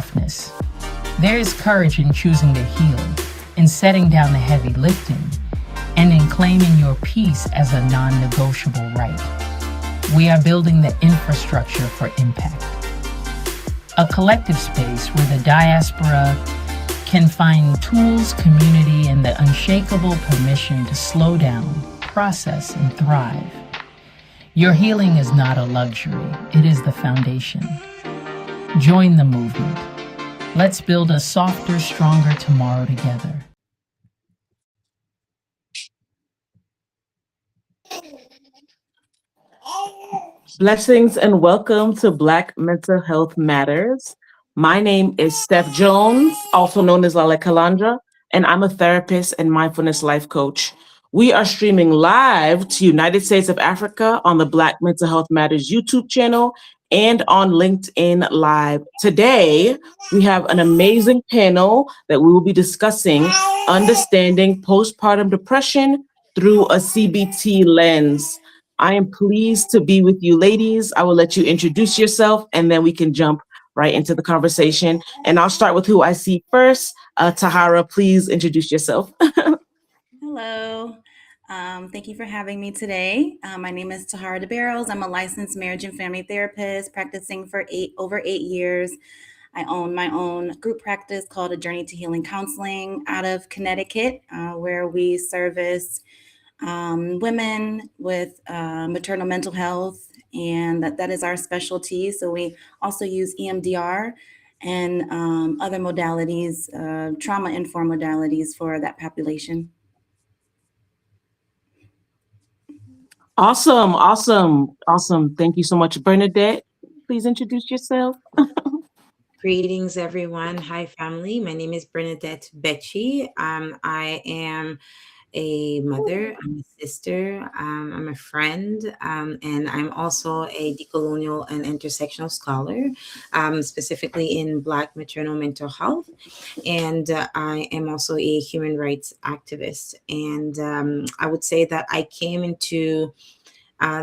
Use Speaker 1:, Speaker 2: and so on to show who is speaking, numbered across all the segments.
Speaker 1: softness. There is courage in choosing to heal, in setting down the heavy lifting, and in claiming your peace as a non-negotiable right. We are building the infrastructure for impact. A collective space where the diaspora can find tools, community, and the unshakable permission to slow down, process, and thrive. Your healing is not a luxury, it is the foundation. Join the movement. Let's build a softer, stronger tomorrow together.
Speaker 2: Blessings and welcome to Black Mental Health Matters. My name is Steph Jones, also known as Lale Kalandra, and I'm a therapist and mindfulness life coach. We are streaming live to United States of Africa on the Black Mental Health Matters YouTube channel and on LinkedIn Live. Today, we have an amazing panel that we will be discussing understanding postpartum depression through a CBT lens. I am pleased to be with you ladies. I will let you introduce yourself and then we can jump right into the conversation. And I'll start with who I see first. Tahara, please introduce yourself.
Speaker 3: Hello. Thank you for having me today. My name is Tahara Debarrows. I'm a licensed marriage and family therapist practicing for over 8 years. I own my own group practice called A Journey to Healing Counseling out of Connecticut, where we service women with maternal mental health, and that is our specialty. So we also use EMDR and other modalities, trauma-informed modalities for that population.
Speaker 2: Awesome. Thank you so much. Bernadette, please introduce yourself.
Speaker 4: Greetings, everyone. Hi, family. My name is Bernadeth Betchi. I am a mother, I'm a sister, I'm a friend, and I'm also a decolonial and intersectional scholar, specifically in Black maternal mental health. And I am also a human rights activist. And I would say that I came into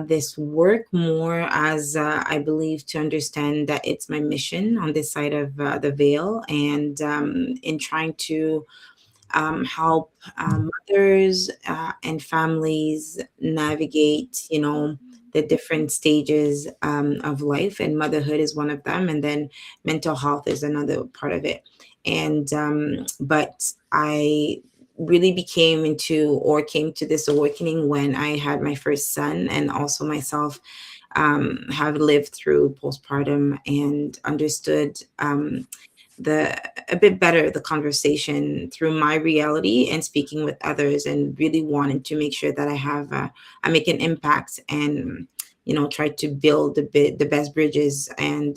Speaker 4: this work more as I believe to understand that it's my mission on this side of the veil, and in trying to help mothers and families navigate, the different stages of life, and motherhood is one of them, and then mental health is another part of it. And but I really came to this awakening when I had my first son, and also myself have lived through postpartum and understood a bit better the conversation through my reality and speaking with others, and really wanted to make sure that I make an impact, and try to build the best bridges and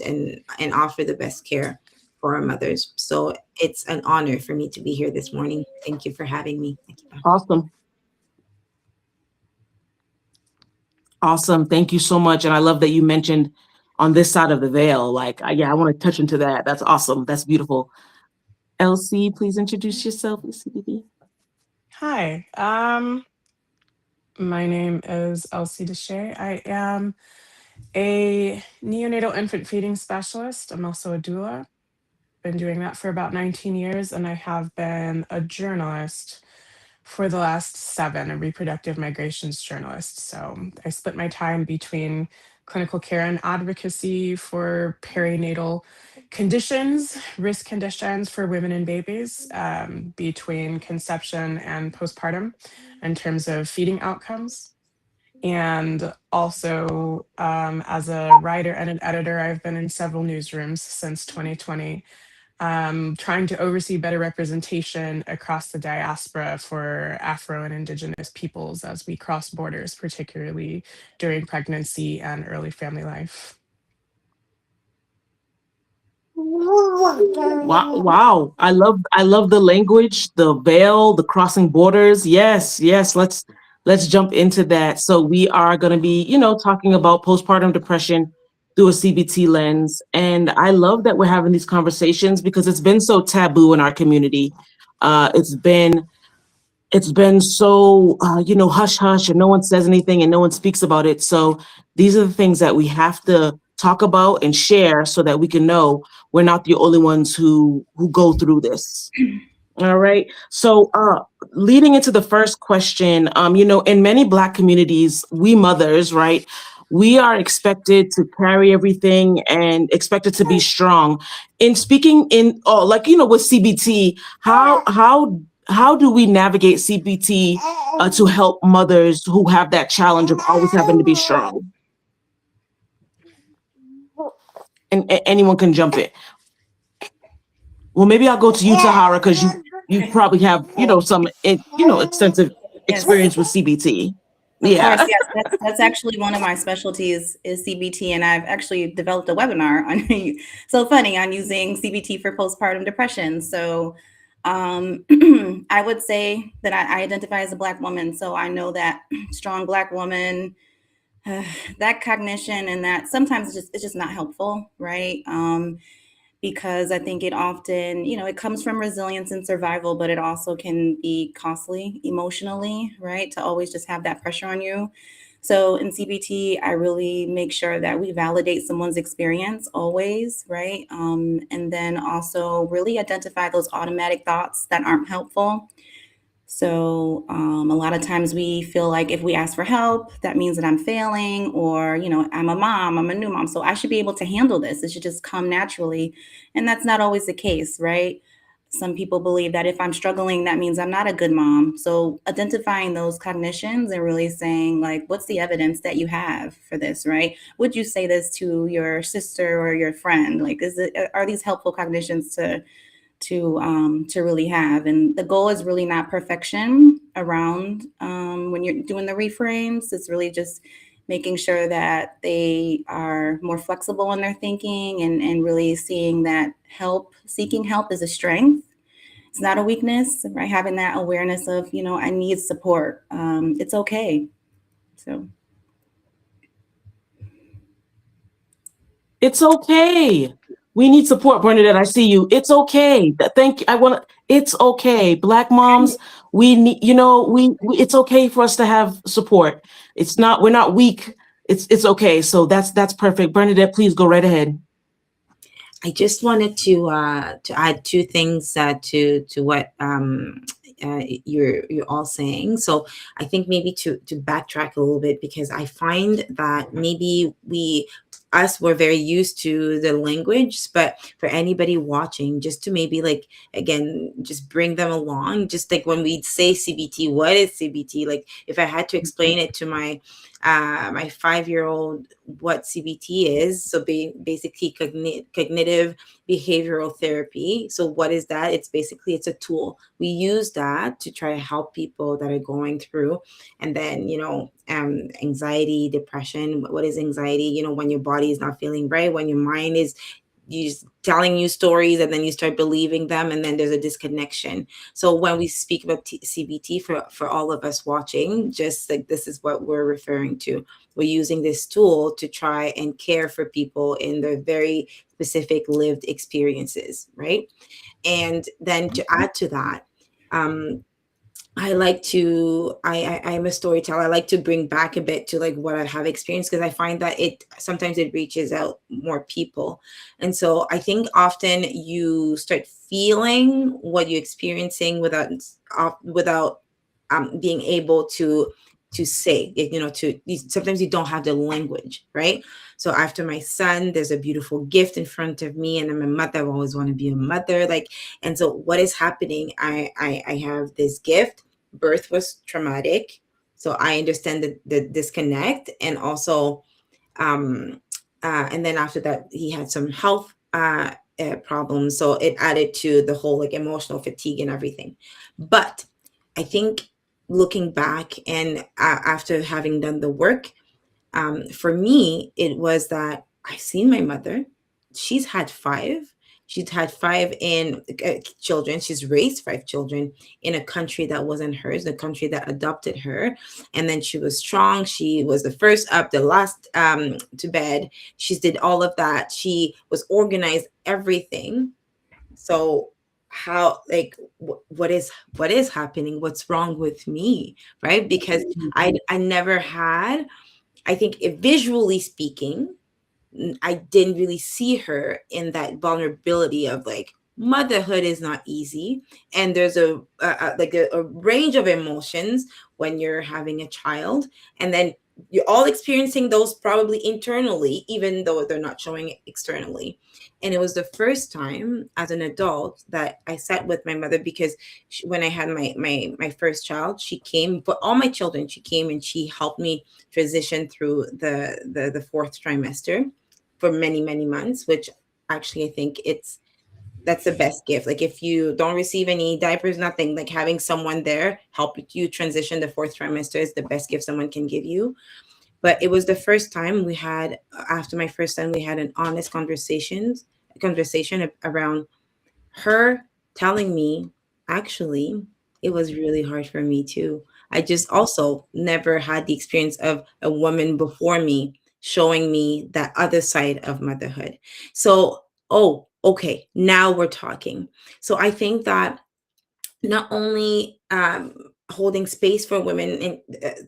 Speaker 4: offer the best care for our mothers. So it's an honor for me to be here this morning. Thank you for having me. Thank you.
Speaker 2: Awesome. Thank you so much. And I love that you mentioned on this side of the veil. I want to touch into that. That's awesome. That's beautiful. LC, please introduce yourself. CBT.
Speaker 5: Hi, my name is Elsie Deshay. I am a neonatal infant feeding specialist. I'm also a doula. Been doing that for about 19 years, and I have been a journalist for the last 7, a reproductive migrations journalist. So I split my time between clinical care and advocacy for perinatal conditions, risk conditions for women and babies, between conception and postpartum in terms of feeding outcomes. And also, as a writer and an editor, I've been in several newsrooms since 2020, trying to oversee better representation across the diaspora for Afro and Indigenous peoples as we cross borders, particularly during pregnancy and early family life.
Speaker 2: Wow. I love the language, the veil, the crossing borders. Yes. Let's jump into that. So we are going to be, talking about postpartum depression through a CBT lens. And I love that we're having these conversations because it's been so taboo in our community. It's been so, hush hush, and no one says anything and no one speaks about it. So these are the things that we have to talk about and share so that we can know we're not the only ones who go through this. All right. So leading into the first question, in many Black communities, we mothers, right, we are expected to carry everything and expected to be strong. In speaking with CBT, how do we navigate CBT to help mothers who have that challenge of always having to be strong? And anyone can jump in. Well, maybe I'll go to you, Tahara, because you probably have some extensive experience with CBT.
Speaker 3: Of course, yes. That's actually one of my specialties is CBT, and I've actually developed a webinar on on using CBT for postpartum depression. So I would say that I identify as a Black woman, so I know that strong Black woman, that cognition and that sometimes it's just not helpful, right? Because I think it often, it comes from resilience and survival, but it also can be costly emotionally, right? To always just have that pressure on you. So in CBT, I really make sure that we validate someone's experience always, right? And then also really identify those automatic thoughts that aren't helpful. So a lot of times we feel like if we ask for help, that means that I'm failing, or, I'm a mom, I'm a new mom, so I should be able to handle this. It should just come naturally. And that's not always the case, right? Some people believe that if I'm struggling, that means I'm not a good mom. So identifying those cognitions and really saying, like, what's the evidence that you have for this, right? Would you say this to your sister or your friend? Like, are these helpful cognitions to really have? And the goal is really not perfection around when you're doing the reframes. It's really just making sure that they are more flexible in their thinking and really seeing that seeking help is a strength. It's not a weakness, right? Having that awareness of, I need support. It's okay. So.
Speaker 2: It's okay. We need support, Bernadette. I see you. It's okay. Thank you. It's okay. Black moms, we need, it's okay for us to have support. We're not weak. It's okay. So that's perfect. Bernadette, please go right ahead.
Speaker 4: I just wanted to add two things to what you're all saying. So I think maybe to backtrack a little bit, because I find that maybe we're very used to the language, but for anybody watching, just to maybe again, just bring them along, just like when we say CBT, what is CBT? Like if I had to explain it to my 5-year-old what CBT is, so basically cognitive behavioral therapy. So what is that? It's a tool. We use that to try to help people that are going through, and then anxiety, depression. What is anxiety? When your body is not feeling right, when your mind is telling you stories and then you start believing them, and then there's a disconnection. So when we speak about CBT, for all of us watching, just like this is what we're referring to. We're using this tool to try and care for people in their very specific lived experiences, right? And then to add to that, I'm a storyteller. I like to bring back a bit to what I have experienced, because I find that sometimes it reaches out more people. And so I think often you start feeling what you're experiencing without being able to say it, sometimes you don't have the language, right? So after my son, there's a beautiful gift in front of me, and I'm a mother. I always want to be a mother. And so what is happening? I have this gift. Birth was traumatic. So I understand the disconnect. And also, and then after that, he had some health problems. So it added to the whole emotional fatigue and everything. But I think looking back and after having done the work, for me, it was that I've seen my mother. She's had 5. She's had 5 in children. She's raised 5 children in a country that wasn't hers, the country that adopted her. And then she was strong. She was the first up, the last to bed. She did all of that. She was organized, everything. So how, what is happening? What's wrong with me, right? Because I never had, I think, visually speaking, I didn't really see her in that vulnerability of like, motherhood is not easy, and there's a range of emotions when you're having a child, and then you're all experiencing those probably internally, even though they're not showing it externally. And it was the first time as an adult that I sat with my mother, because when I had my first child, she came, but all my children, she came and she helped me transition through the fourth trimester for many months, which actually I think that's the best gift. Like, if you don't receive any diapers, nothing, like having someone there help you transition the fourth trimester is the best gift someone can give you. But it was the first time we had, after my first son, we had an honest conversation around her telling me, actually, it was really hard for me too. I just also never had the experience of a woman before me showing me that other side of motherhood. So, oh, okay, now we're talking. So I think that not only holding space for women and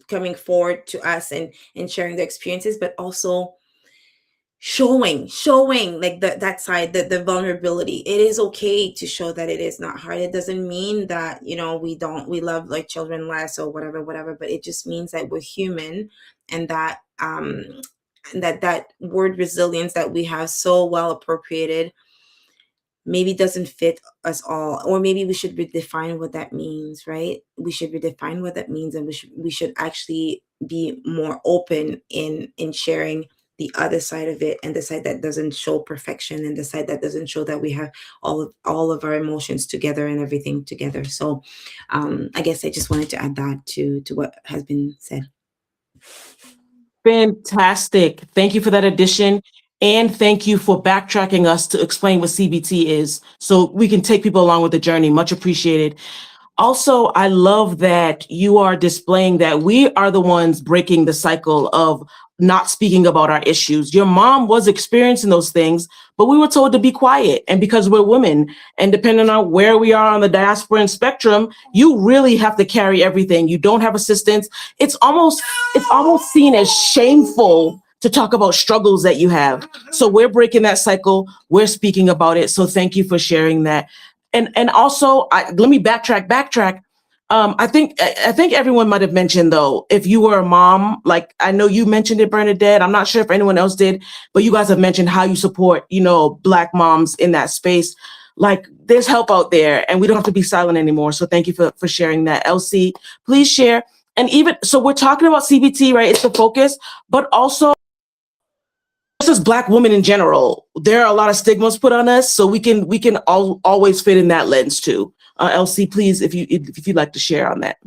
Speaker 4: coming forward to us and sharing their experiences, but also showing like that side, the vulnerability. It is okay to show that it is not hard. It doesn't mean that, we love like children less or whatever, but it just means that we're human, and that that word resilience that we have so well appropriated maybe doesn't fit us all, or maybe we should redefine what that means, right? We should redefine what that means, and we should actually be more open in sharing the other side of it, and the side that doesn't show perfection, and the side that doesn't show that we have all of our emotions together and everything together. So I guess I just wanted to add that to what has been said.
Speaker 2: Fantastic. Thank you for that addition. And thank you for backtracking us to explain what CBT is so we can take people along with the journey. Much appreciated. Also, I love that you are displaying that we are the ones breaking the cycle of not speaking about our issues. Your mom was experiencing those things, but we were told to be quiet. And because we're women, and depending on where we are on the diasporan spectrum, you really have to carry everything. You don't have assistance. It's almost seen as shameful to talk about struggles that you have. So we're breaking that cycle. We're speaking about it. So thank you for sharing that. And also, let me backtrack. I think everyone might have mentioned, though, if you were a mom, like I know you mentioned it, Bernadette. I'm not sure if anyone else did, but you guys have mentioned how you support, Black moms in that space. Like, there's help out there, and we don't have to be silent anymore. So thank you for sharing that. LC, please share. And even so, we're talking about CBT, right? It's the focus, but also just as Black women in general, there are a lot of stigmas put on us, so we can always fit in that lens too. LC, please, if you'd like to share on that.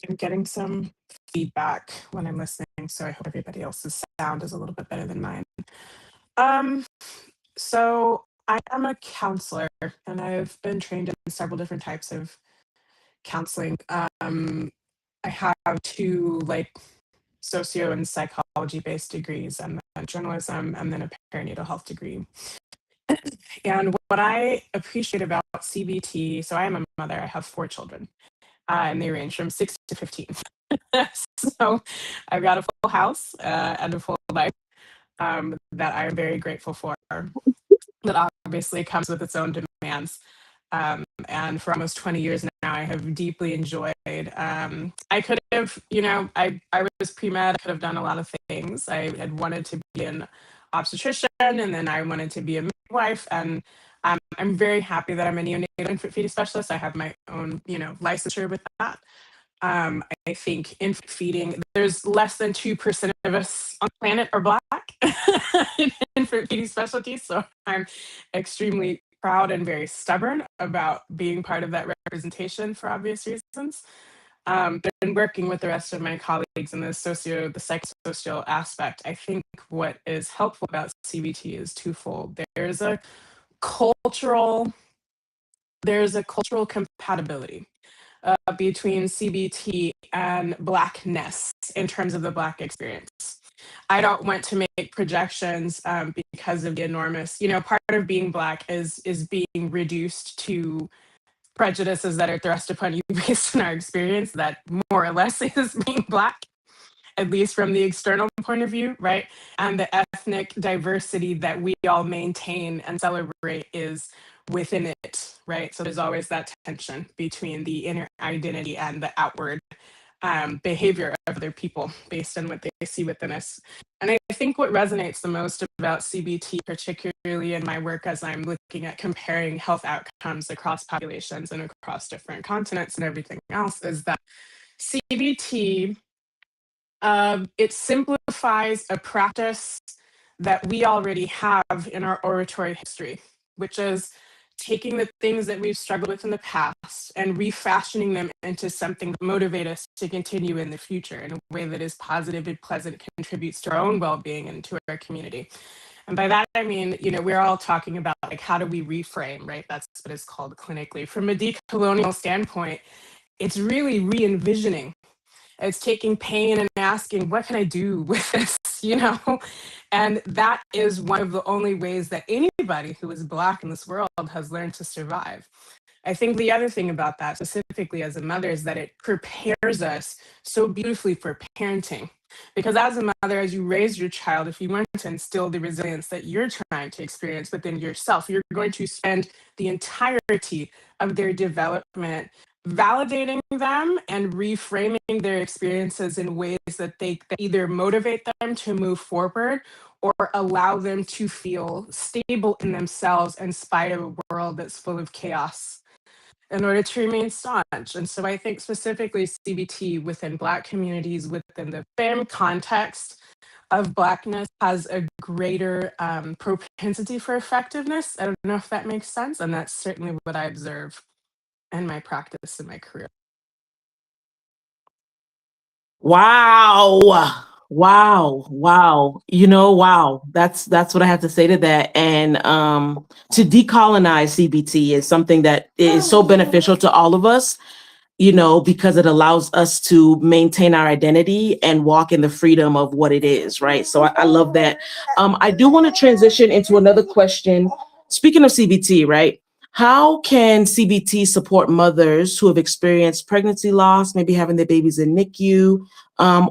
Speaker 5: I'm getting some feedback when I'm listening, so I hope everybody else's sound is a little bit better than mine. So I am a counselor, and I've been trained in several different types of counseling. I have 2 socio and psychology based degrees, and then journalism, and then a perinatal health degree. And what I appreciate about CBT, so I am a mother, I have 4 children, and they range from 6 to 15. So I've got a full house and a full life that I am very grateful for. That obviously comes with its own demands. And for almost 20 years now, I have deeply enjoyed. I could have, I was pre-med, I could have done a lot of things. I had wanted to be an obstetrician, and then I wanted to be a midwife. And I'm very happy that I'm a neonatal infant feeding specialist. I have my own, licensure with that. I think infant feeding, there's less than 2% of us on the planet are Black in infant feeding specialties. So I'm extremely proud and very stubborn about being part of that representation for obvious reasons. But in working with the rest of my colleagues in the psychosocial aspect, I think what is helpful about CBT is twofold. There's a cultural compatibility between CBT and Blackness in terms of the Black experience. I don't want to make projections because of the enormous, part of being Black is being reduced to prejudices that are thrust upon you based on our experience. That more or less is being Black. at least from the external point of view, right? And the ethnic diversity that we all maintain and celebrate is within it, right? So there's always that tension between the inner identity and the outward behavior of other people based on what they see within us. And I think what resonates the most about CBT, particularly in my work as I'm looking at comparing health outcomes across populations and across different continents and everything else, is that CBT, it simplifies a practice that we already have in our oratory history, which is taking the things that we've struggled with in the past and refashioning them into something that motivates us to continue in the future in a way that is positive and pleasant, contributes to our own well-being and to our community. And by that, I mean, we're all talking about like, how do we reframe, right? That's what it's called clinically. From a decolonial standpoint, it's really re-envisioning. It's taking pain and asking, what can I do with this, And that is one of the only ways that anybody who is Black in this world has learned to survive. I think the other thing about that, specifically as a mother, is that it prepares us so beautifully for parenting. Because as a mother, as you raise your child, if you want to instill the resilience that you're trying to experience within yourself, you're going to spend the entirety of their development validating them and reframing their experiences in ways that either motivate them to move forward or allow them to feel stable in themselves in spite of a world that's full of chaos in order to remain staunch. And so I think specifically CBT within Black communities, within the femme context of Blackness, has a greater propensity for effectiveness. I don't know if that makes sense. And that's certainly what I observe in my practice and my career.
Speaker 2: Wow. Wow. Wow. Wow. That's what I have to say to that. And to decolonize CBT is something that is so beneficial to all of us, because it allows us to maintain our identity and walk in the freedom of what it is, right? So I love that. I do want to transition into another question. Speaking of CBT, right? How can CBT support mothers who have experienced pregnancy loss, maybe having their babies in NICU,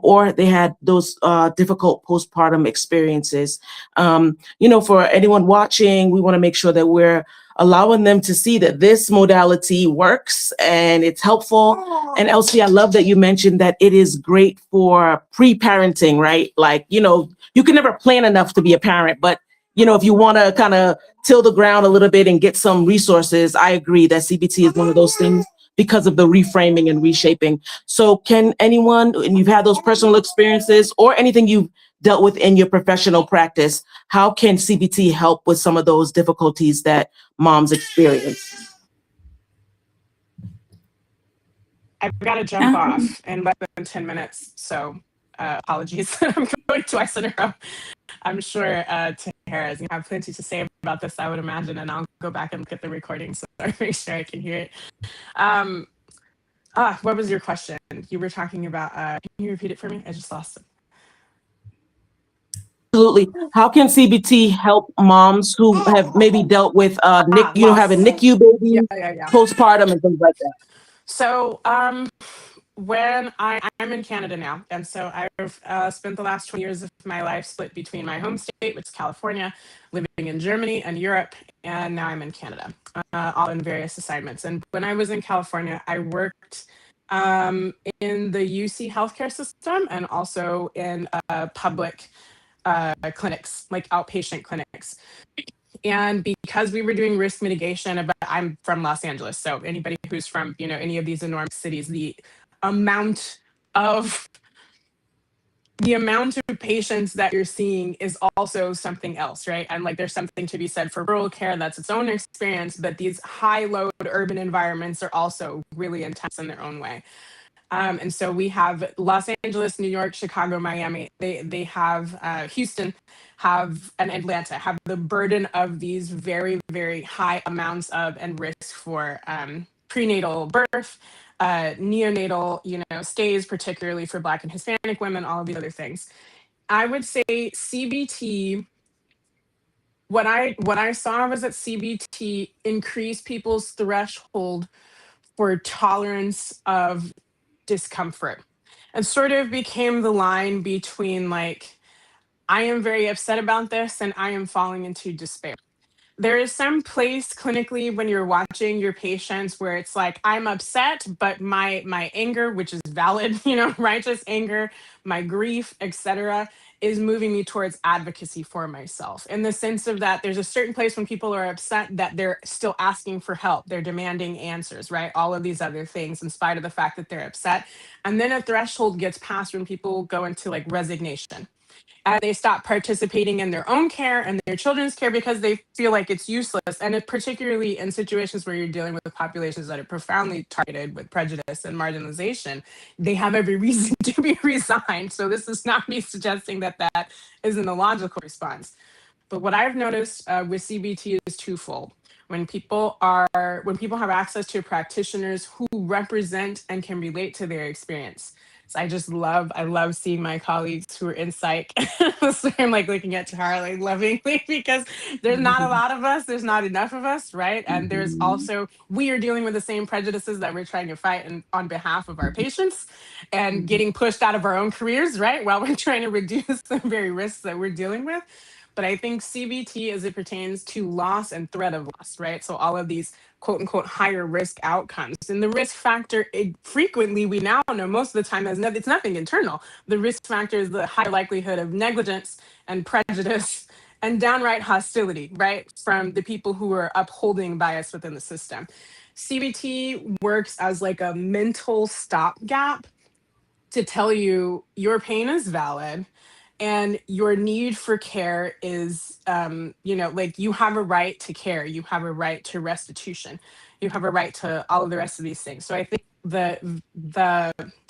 Speaker 2: or they had those difficult postpartum experiences? For anyone watching, we want to make sure that we're allowing them to see that this modality works and it's helpful. And Elsie, I love that you mentioned that it is great for pre-parenting, right? Like, you can never plan enough to be a parent, but if you want to kind of till the ground a little bit and get some resources, I agree that CBT is one of those things because of the reframing and reshaping. So can anyone, and you've had those personal experiences or anything you've dealt with in your professional practice, how can CBT help with some of those difficulties that moms experience?
Speaker 5: I've got to jump off in less than 10 minutes, so apologies. I'm going twice in a row. I'm sure Tahara is going to have plenty to say about this, I would imagine, and I'll go back and look at the recording so I make sure I can hear it. What was your question? You were talking about, can you repeat it for me? I just lost it.
Speaker 2: Absolutely. How can CBT help moms who have maybe dealt with having NICU babies, postpartum and things like that?
Speaker 5: So when I'm in Canada now, and so I've spent the last 20 years of my life split between my home state, which is California, living in Germany and Europe, and now I'm in Canada, all in various assignments. And when I was in California, I worked in the UC healthcare system and also in public clinics, like outpatient clinics. And because we were doing risk mitigation, I'm from Los Angeles, so anybody who's from any of these enormous cities, the amount of patients that you're seeing is also something else, right? And like there's something to be said for rural care, that's its own experience, but these high load urban environments are also really intense in their own way. And so we have Los Angeles, New York, Chicago, Miami. They have Houston, and Atlanta have the burden of these very, very high amounts of and risk for prenatal birth, neonatal, stays, particularly for Black and Hispanic women, all of these other things. I would say CBT. What I saw was that CBT increased people's threshold for tolerance of discomfort. It sort of became the line between like, I am very upset about this and I am falling into despair. There is some place clinically when you're watching your patients where it's like, I'm upset, but my anger, which is valid, righteous anger, my grief, etc., is moving me towards advocacy for myself, in the sense of that there's a certain place when people are upset that they're still asking for help, they're demanding answers, right? All of these other things in spite of the fact that they're upset. And then a threshold gets passed when people go into like resignation, and they stop participating in their own care and their children's care because they feel like it's useless. And particularly in situations where you're dealing with populations that are profoundly targeted with prejudice and marginalization, they have every reason to be resigned. So this is not me suggesting that that isn't a logical response. But what I've noticed with CBT is twofold. When people have access to practitioners who represent and can relate to their experience. So I love seeing my colleagues who are in psych. So I'm like looking at Tahara like lovingly, because there's not a lot of us, there's not enough of us, right? And there's also, we are dealing with the same prejudices that we're trying to fight on behalf of our patients, and getting pushed out of our own careers, right? While we're trying to reduce the very risks that we're dealing with. But I think CBT, as it pertains to loss and threat of loss, right? So all of these quote unquote higher risk outcomes, and the risk factor, frequently we now know most of the time it's nothing internal. The risk factor is the high likelihood of negligence and prejudice and downright hostility, right? From the people who are upholding bias within the system. CBT works as like a mental stopgap to tell you your pain is valid and your need for care is, like, you have a right to care, you have a right to restitution, you have a right to all of the rest of these things. So I think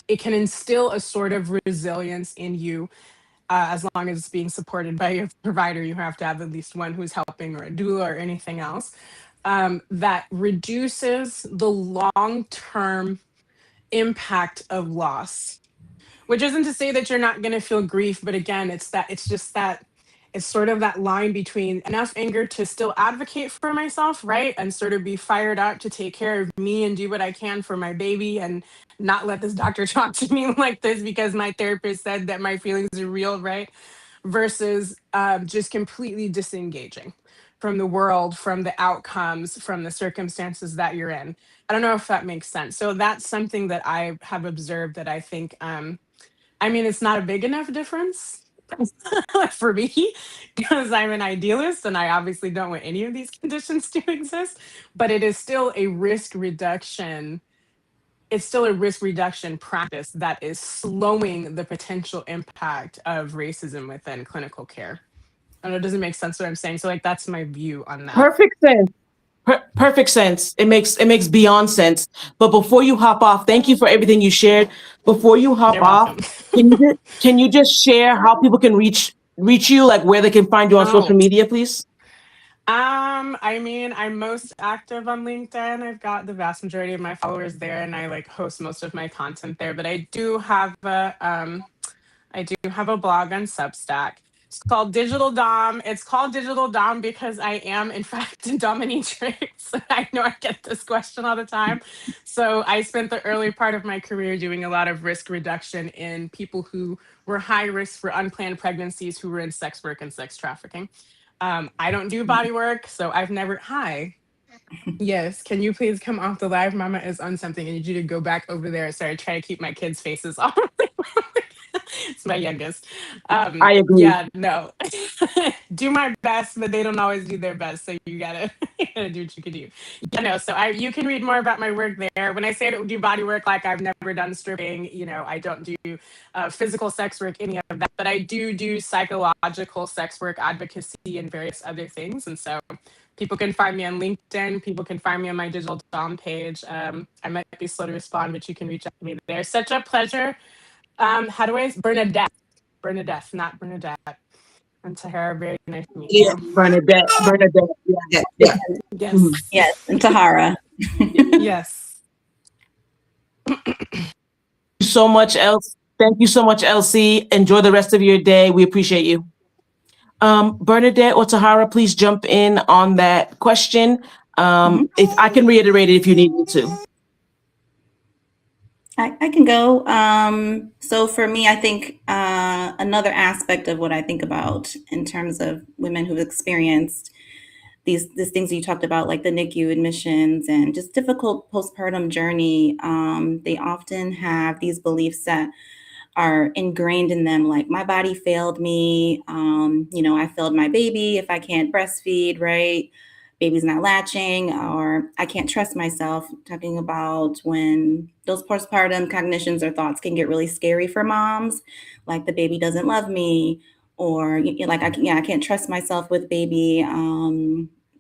Speaker 5: it can instill a sort of resilience in you, as long as it's being supported by your provider. You have to have at least one who's helping, or a doula or anything else, that reduces the long-term impact of loss. Which isn't to say that you're not going to feel grief, but again, it's sort of that line between enough anger to still advocate for myself, right? And sort of be fired up to take care of me and do what I can for my baby, and not let this doctor talk to me like this because my therapist said that my feelings are real, right? Versus just completely disengaging from the world, from the outcomes, from the circumstances that you're in. I don't know if that makes sense. So that's something that I have observed that I think, it's not a big enough difference for me, because I'm an idealist and I obviously don't want any of these conditions to exist, but it is still a risk reduction. It's still a risk reduction practice that is slowing the potential impact of racism within clinical care. I don't know, it doesn't make sense what I'm saying. So like, that's my view on that.
Speaker 2: Perfect sense. Perfect sense. It makes beyond sense. But before you hop off, thank you for everything you shared. Before you hop
Speaker 5: You're
Speaker 2: off,
Speaker 5: welcome.
Speaker 2: can you just share how people can reach you, like where they can find you on social media, please?
Speaker 5: I'm most active on LinkedIn. I've got the vast majority of my followers there, and I like host most of my content there. But I do have a blog on Substack. It's called Digital Dom. It's called Digital Dom because I am, in fact, a dominatrix. I know I get this question all the time. So I spent the early part of my career doing a lot of risk reduction in people who were high risk for unplanned pregnancies, who were in sex work and sex trafficking. I don't do body work, so I've never. Hi. Yes, can you please come off the live? Mama is on something. I need you to go back over there. Sorry, I try to keep my kids' faces off. It's my youngest.
Speaker 2: I agree.
Speaker 5: Yeah, no. Do my best, but they don't always do their best. So you gotta do what you can do. Yeah, no. So you can read more about my work there. When I say I don't do body work, like I've never done stripping, I don't do physical sex work, any of that. But I do psychological sex work, advocacy, and various other things. And so people can find me on LinkedIn. People can find me on my Digital Dom page. I might be slow to respond, but you can reach out to me there. Such a pleasure. How do I? Bernadeth, not Bernadette. And Tahara, very nice to meet you.
Speaker 2: Bernadeth.
Speaker 4: Yeah.
Speaker 5: Yes.
Speaker 3: Yes, and Tahara.
Speaker 5: Yes.
Speaker 2: So much else. Thank you so much, LC. Enjoy the rest of your day. We appreciate you. Bernadeth or Tahara, please jump in on that question. If I can reiterate it if you need me to.
Speaker 3: I can go. So for me, I think another aspect of what I think about in terms of women who've experienced these things you talked about, like the NICU admissions and just difficult postpartum journey, they often have these beliefs that are ingrained in them, like my body failed me. I failed my baby if I can't breastfeed, right? Baby's not latching, or I can't trust myself. Talking about when those postpartum cognitions or thoughts can get really scary for moms, like the baby doesn't love me, or like I can't trust myself with baby.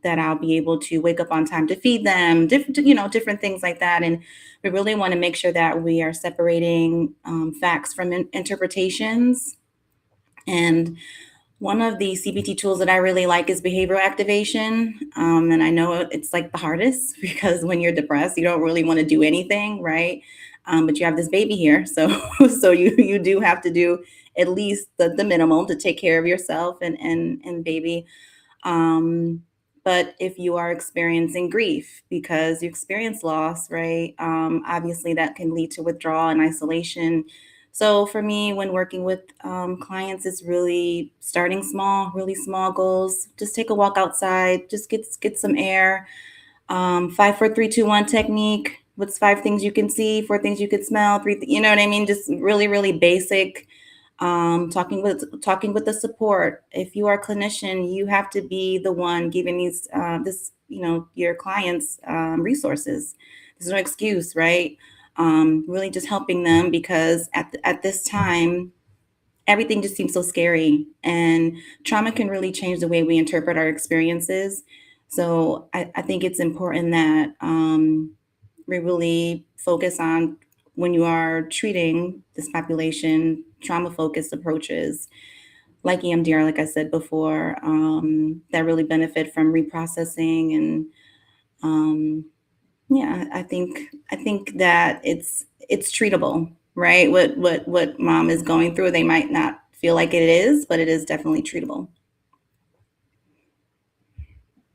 Speaker 3: That I'll be able to wake up on time to feed them, different things like that. And we really want to make sure that we are separating facts from interpretations. And one of the CBT tools that I really like is behavioral activation. And I know it's like the hardest because when you're depressed, you don't really want to do anything, right? But you have this baby here. So so you do have to do at least the minimum to take care of yourself and baby. But if you are experiencing grief because you experience loss, right? Obviously, that can lead to withdrawal and isolation. So for me, when working with clients, it's really starting small, really small goals. Just take a walk outside, just get some air. 5, 4, 3, 2, 1 technique. What's 5 things you can see, 4 things you could smell, you know what I mean? Just really, really basic. Talking with the support. If you are a clinician, you have to be the one giving your clients resources. There's no excuse, right? Really just helping them because at this time, everything just seems so scary, and trauma can really change the way we interpret our experiences. So I think it's important that we really focus on, when you are treating this population, trauma focused approaches like EMDR, like I said before, that really benefit from reprocessing. And yeah, I think that it's treatable, right? What mom is going through, they might not feel like it is, but it is definitely treatable.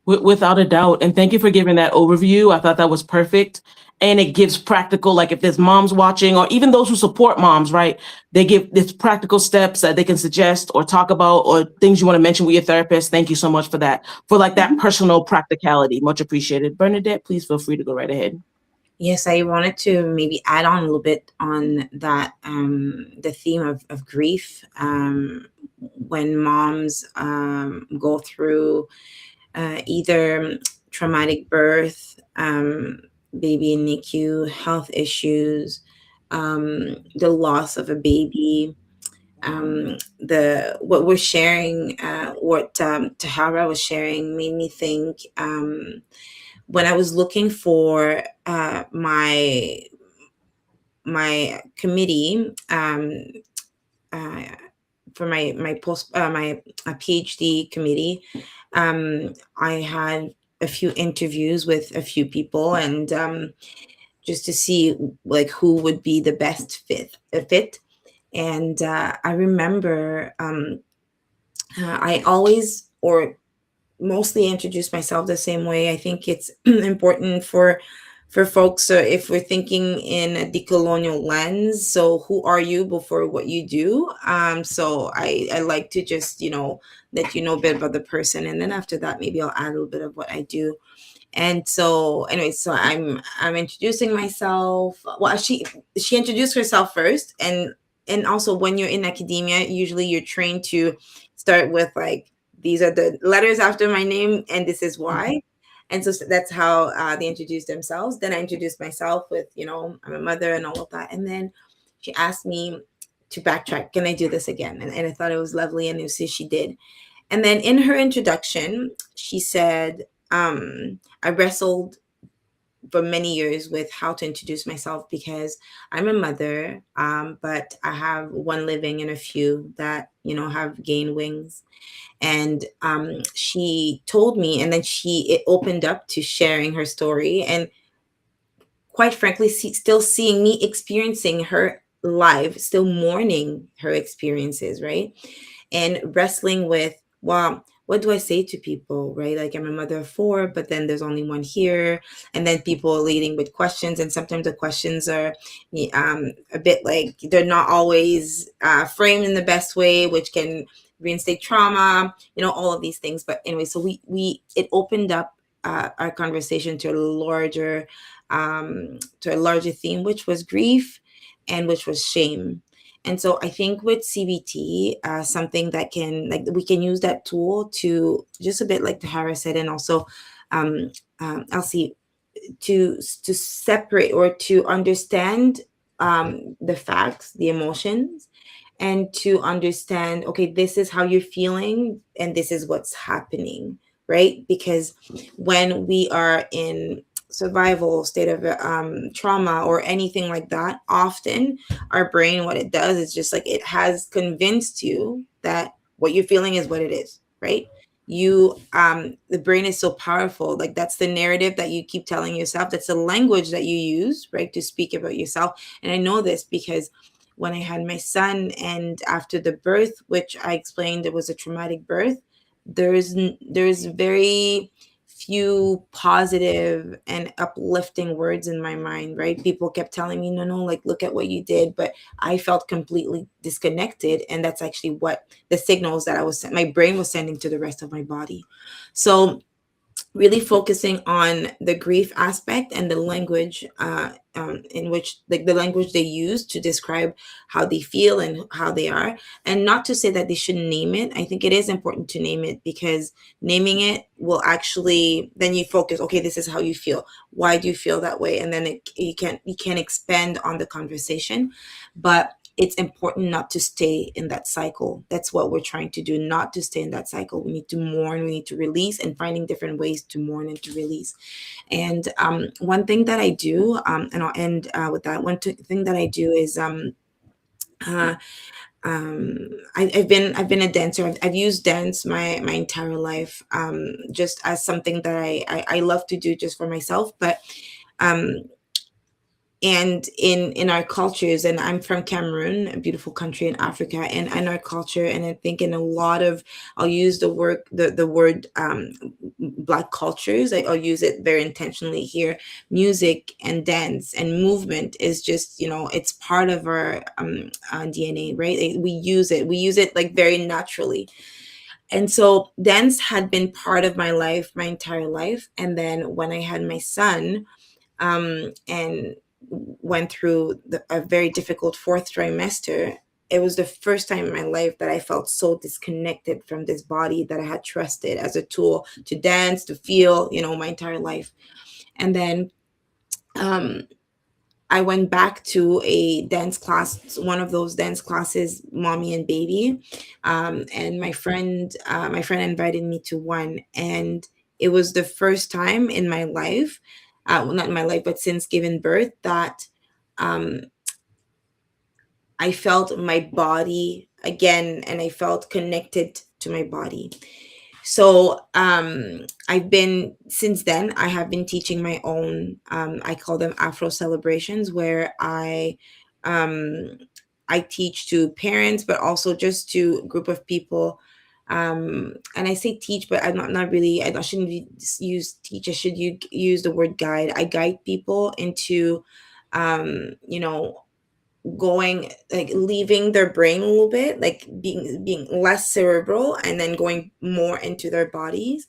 Speaker 2: Without a doubt. And thank you for giving that overview. I thought that was perfect. And it gives practical, like if there's moms watching or even those who support moms, right? They give this practical steps that they can suggest or talk about or things you want to mention with your therapist. Thank you so much for that. For like that personal practicality. Much appreciated. Bernadette, please feel free to go right ahead.
Speaker 4: Yes, I wanted to maybe add on a little bit on that, the theme of grief. When moms go through either traumatic birth, baby in NICU, health issues, the loss of a baby, what we're sharing, what Tahara was sharing made me think, when I was looking for my committee, for my PhD committee, I had a few interviews with a few people, and just to see like who would be the best fit. And I remember I always, or mostly, introduce myself the same way. I think it's important for folks. So if we're thinking in a decolonial lens, so who are you before what you do? So I like to just let you know a bit about the person, and then after that maybe I'll add a little bit of what I do. And so anyway, so I'm introducing myself. Well, she introduced herself first, and also when you're in academia, usually you're trained to start with like, these are the letters after my name, and this is why. And so that's how they introduced themselves. Then I introduced myself with, I'm a mother and all of that. And then she asked me to backtrack. Can I do this again? And I thought it was lovely, and so she did. And then in her introduction, she said, I wrestled for many years with how to introduce myself because I'm a mother, but I have one living and a few that, have gained wings. And she told me, and then it opened up to sharing her story. And quite frankly, still seeing me experiencing her live, still mourning her experiences, right? And wrestling with, well, what do I say to people, right? Like, I'm a mother of 4, but then there's only one here, and then people are leading with questions, and sometimes the questions are a bit like they're not always framed in the best way, which can reinstate trauma, all of these things. But anyway, so it opened up our conversation to a larger theme, which was grief and which was shame. And so I think with CBT, something that we can use that tool to, just a bit like Tahara said, and also Elsie, to separate or to understand the facts, the emotions, and to understand, okay, this is how you're feeling and this is what's happening, right? Because when we are in survival state of trauma or anything like that, often our brain, what it does is just like, it has convinced you that what you're feeling is what it is, right? The brain is so powerful. Like, that's the narrative that you keep telling yourself. That's the language that you use, right, to speak about yourself. And I know this because when I had my son, and after the birth, which I explained it was a traumatic birth, there's very few positive and uplifting words in my mind, right? People kept telling me, no, like, look at what you did, but I felt completely disconnected, and that's actually what the signals that my brain was sending to the rest of my body. So really focusing on the grief aspect and the language in which, like, the language they use to describe how they feel and how they are. And not to say that they shouldn't name it. I think it is important to name it, because naming it will actually, then you focus, okay, this is how you feel, why do you feel that way, and then you can expand on the conversation. But it's important not to stay in that cycle. That's what we're trying to do, not to stay in that cycle. We need to mourn, we need to release, and finding different ways to mourn and to release. And one thing that I do, and I'll end with that, thing that I do is I've been a dancer. I've used dance my entire life, just as something that I love to do just for myself. But and in our cultures, and I'm from Cameroon, a beautiful country in Africa, and in our culture, and I think in a lot of, I'll use the word Black cultures, I'll use it very intentionally here. Music and dance and movement is just, it's part of our DNA, right? We use it like very naturally. And so dance had been part of my life my entire life. And then when I had my son, and went through a very difficult 4th trimester, it was the first time in my life that I felt so disconnected from this body that I had trusted as a tool to dance, to feel, my entire life. And then I went back to a dance class, one of those dance classes, mommy and baby, and my friend invited me to one, and it was the first time in my life, well, not in my life, but since giving birth, that I felt my body again, and I felt connected to my body. So since then, I have been teaching my own, I call them Afro celebrations, where I teach to parents, but also just to a group of people. And I say teach, but I'm not really, I shouldn't use teach. I should use the word guide. I guide people into, going, like, leaving their brain a little bit, like being less cerebral, and then going more into their bodies,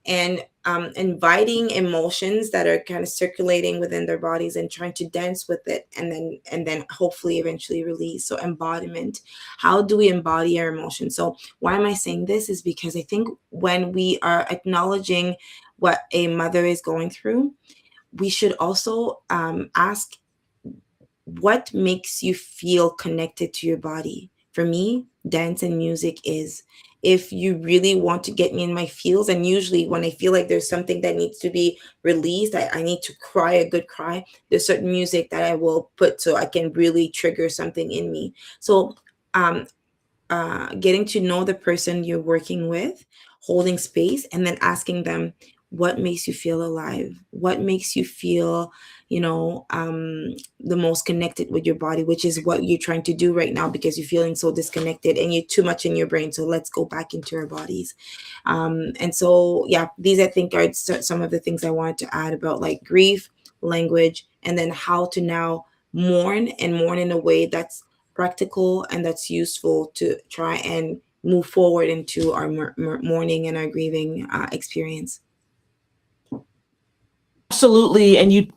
Speaker 4: and inviting emotions that are kind of circulating within their bodies, and trying to dance with it, and then hopefully eventually release. So embodiment. How do we embody our emotions? So why am I saying this is because I think when we are acknowledging what a mother is going through, we should also ask, what makes you feel connected to your body? For me, dance and music is. If you really want to get me in my feels, and usually when I feel like there's something that needs to be released, I need to cry a good cry, there's certain music that I will put so I can really trigger something in me. So getting to know the person you're working with, holding space, and then asking them, what makes you feel alive? What makes you feel, the most connected with your body, which is what you're trying to do right now because you're feeling so disconnected and you're too much in your brain. So let's go back into our bodies. And so, yeah, these I think are some of the things I wanted to add about like grief, language, and then how to now mourn in a way that's practical and that's useful to try and move forward into our mourning and our grieving experience.
Speaker 2: Absolutely. And you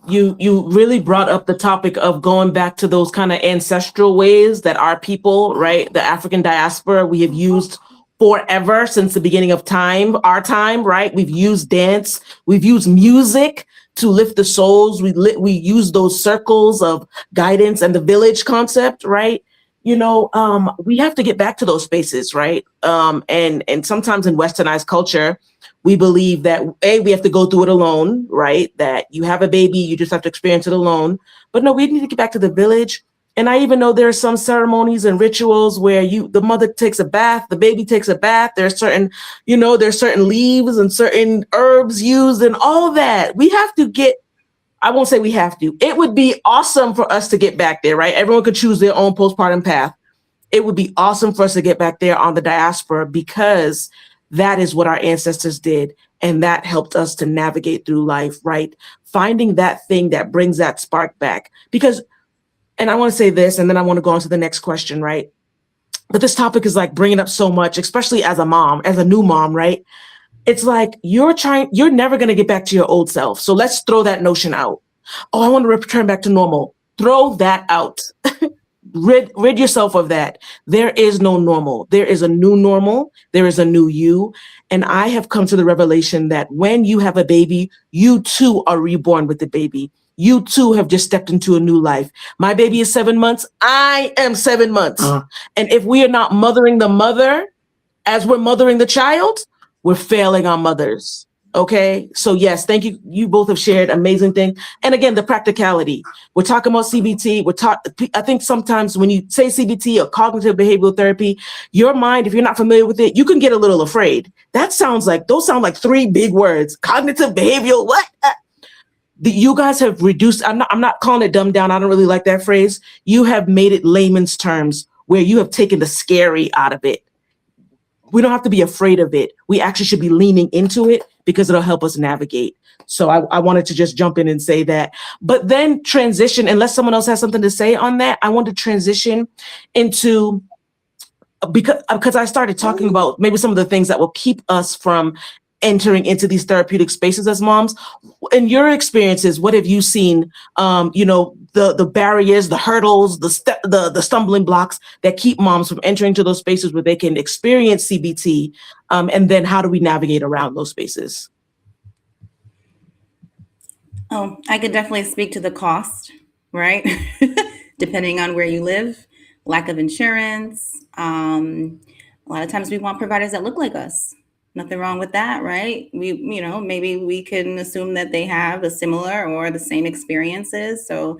Speaker 2: really brought up the topic of going back to those kind of ancestral ways that our people, right, the African diaspora, we have used forever since the beginning of time, our time, right? We've used dance, we've used music to lift the souls. We use those circles of guidance and the village concept, right? We have to get back to those spaces, right? And sometimes in westernized culture, we believe that we have to go through it alone, right? That you have a baby, you just have to experience it alone. But no, we need to get back to the village. And I even know there are some ceremonies and rituals where the mother takes a bath, the baby takes a bath. There's certain leaves and certain herbs used and all that. We have to I won't say we have to. It would be awesome for us to get back there, right? Everyone could choose their own postpartum path. It would be awesome for us to get back there on the diaspora because that is what our ancestors did. And that helped us to navigate through life, right? Finding that thing that brings that spark back. Because, and I want to say this, and then I want to go on to the next question, right? But this topic is like bringing up so much, especially as a mom, as a new mom, right? It's like you're never going to get back to your old self. So let's throw that notion out. Oh, I want to return back to normal. Throw that out. Rid yourself of that. There is no normal. There is a new normal. There is a new you. And I have come to the revelation that when you have a baby, you too are reborn with the baby. You too have just stepped into a new life. My baby is 7 months. I am 7 months. And if we are not mothering the mother as we're mothering the child, we're failing our mothers. Okay. So yes, thank you. You both have shared amazing things. And again, the practicality. We're talking about CBT. I think sometimes when you say CBT or cognitive behavioral therapy, your mind, if you're not familiar with it, you can get a little afraid. Those sound like three big words. Cognitive behavioral, what? You guys have reduced, I'm not calling it dumbed down. I don't really like that phrase. You have made it layman's terms where you have taken the scary out of it. We don't have to be afraid of it. We actually should be leaning into it because it'll help us navigate. So I wanted to just jump in and say that, but then transition, unless someone else has something to say on that, I want to transition into, because I started talking about maybe some of the things that will keep us from entering into these therapeutic spaces as moms. In your experiences, what have you seen, the barriers, the hurdles, the stumbling blocks that keep moms from entering to those spaces where they can experience CBT? And then how do we navigate around those spaces?
Speaker 3: Oh, I could definitely speak to the cost, right? Depending on where you live, lack of insurance. A lot of times we want providers that look like us. Nothing wrong with that, right? Maybe we can assume that they have a similar or the same experiences. So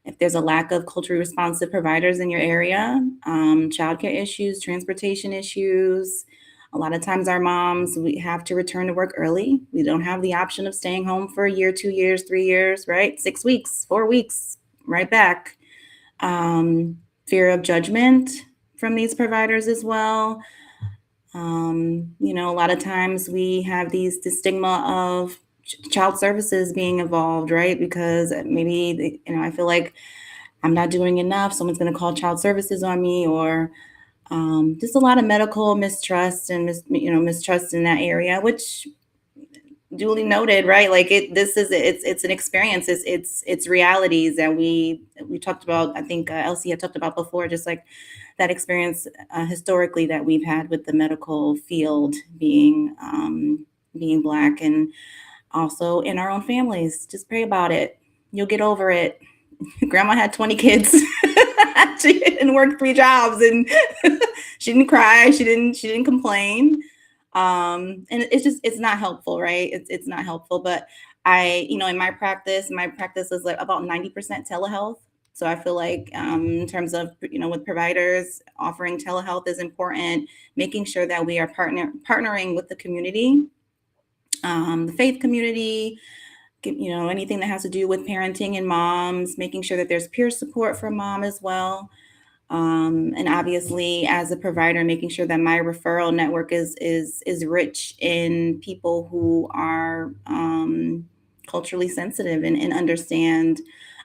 Speaker 3: if there's a lack of culturally responsive providers in your area, childcare issues, transportation issues, a lot of times our moms, we have to return to work early. We don't have the option of staying home for a year, 2 years, 3 years, right? 6 weeks, 4 weeks, right back. Fear of judgment from these providers as well. A lot of times we have the stigma of child services being involved, right? Because maybe, I feel like I'm not doing enough. Someone's going to call child services on me, or just a lot of medical mistrust and mistrust in that area, which duly noted, right? Like it's an experience. It's realities that we talked about. I think Elsie had talked about before, just like that experience historically that we've had with the medical field being Black, and also in our own families. Just pray about it. You'll get over it. Grandma had 20 kids. She didn't work 3 jobs, and she didn't cry. She didn't complain. And it's not helpful, right? It's not helpful. But in my practice is like about 90% telehealth. So I feel like in terms of, with providers, offering telehealth is important, making sure that we are partnering with the community, the faith community, anything that has to do with parenting and moms, making sure that there's peer support for mom as well. And obviously, as a provider, making sure that my referral network is rich in people who are culturally sensitive and understand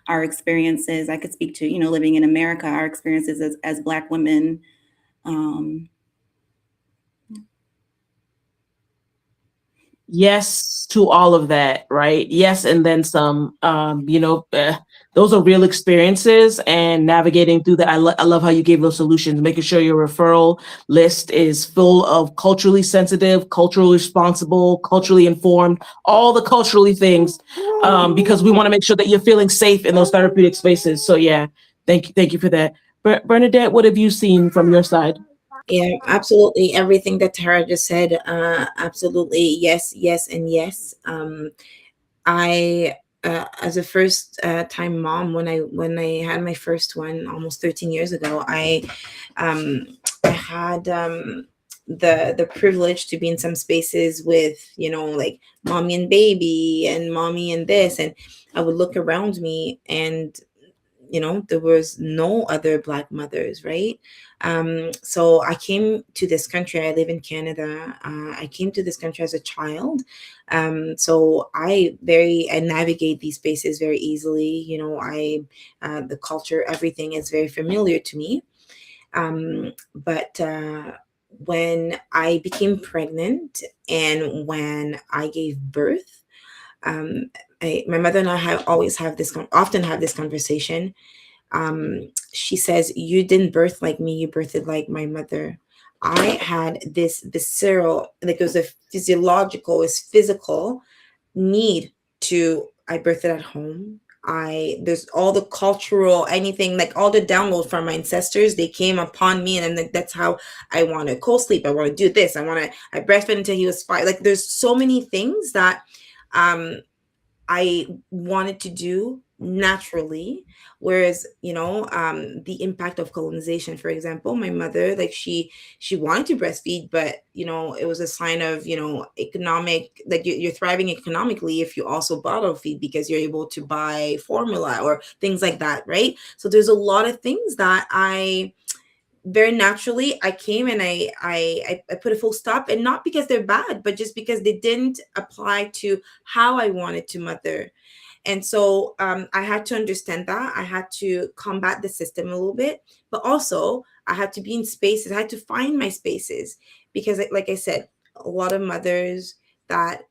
Speaker 3: our experiences. I could speak to, living in America, our experiences as Black women. Um,
Speaker 2: Yes to all of that, right? Yes, and then some. Those are real experiences, and navigating through that. I love how you gave those solutions, making sure your referral list is full of culturally sensitive, culturally responsible, culturally informed, all the culturally things, because we want to make sure that you're feeling safe in those therapeutic spaces. So yeah, thank you for that. Bernadette, what have you seen from your side?
Speaker 4: Yeah, absolutely. Everything that Tara just said, absolutely. Yes, yes, and yes. I, as a first time mom, when I had my first one almost 13 years ago, I had the privilege to be in some spaces with, like mommy and baby and mommy and this, and I would look around me, and there was no other Black mothers, right? So I came to this country. I live in Canada. I came to this country as a child. So I navigate these spaces very easily. The culture, everything is very familiar to me. But when I became pregnant and when I gave birth, um, my mother and I often have this conversation. She says, "You didn't birth like me, you birthed like my mother." I had this visceral, like it was a physiological, it's physical need to, I birthed at home. There's all the cultural, anything, like all the download from my ancestors, they came upon me, and then that's how I want to co-sleep. I want to do this. I breastfed until he was 5. Like there's so many things that, um, I wanted to do naturally. Whereas, the impact of colonization, for example, my mother, like she wanted to breastfeed, but it was a sign of, economic, like you're thriving economically if you also bottle feed because you're able to buy formula or things like that, right? So there's a lot of things that I very naturally I came and I put a full stop, and not because they're bad, but just because they didn't apply to how I wanted to mother. And so I had to understand that. I had to combat the system a little bit, but also I had to be in spaces. I had to find my spaces because, like I said, a lot of mothers that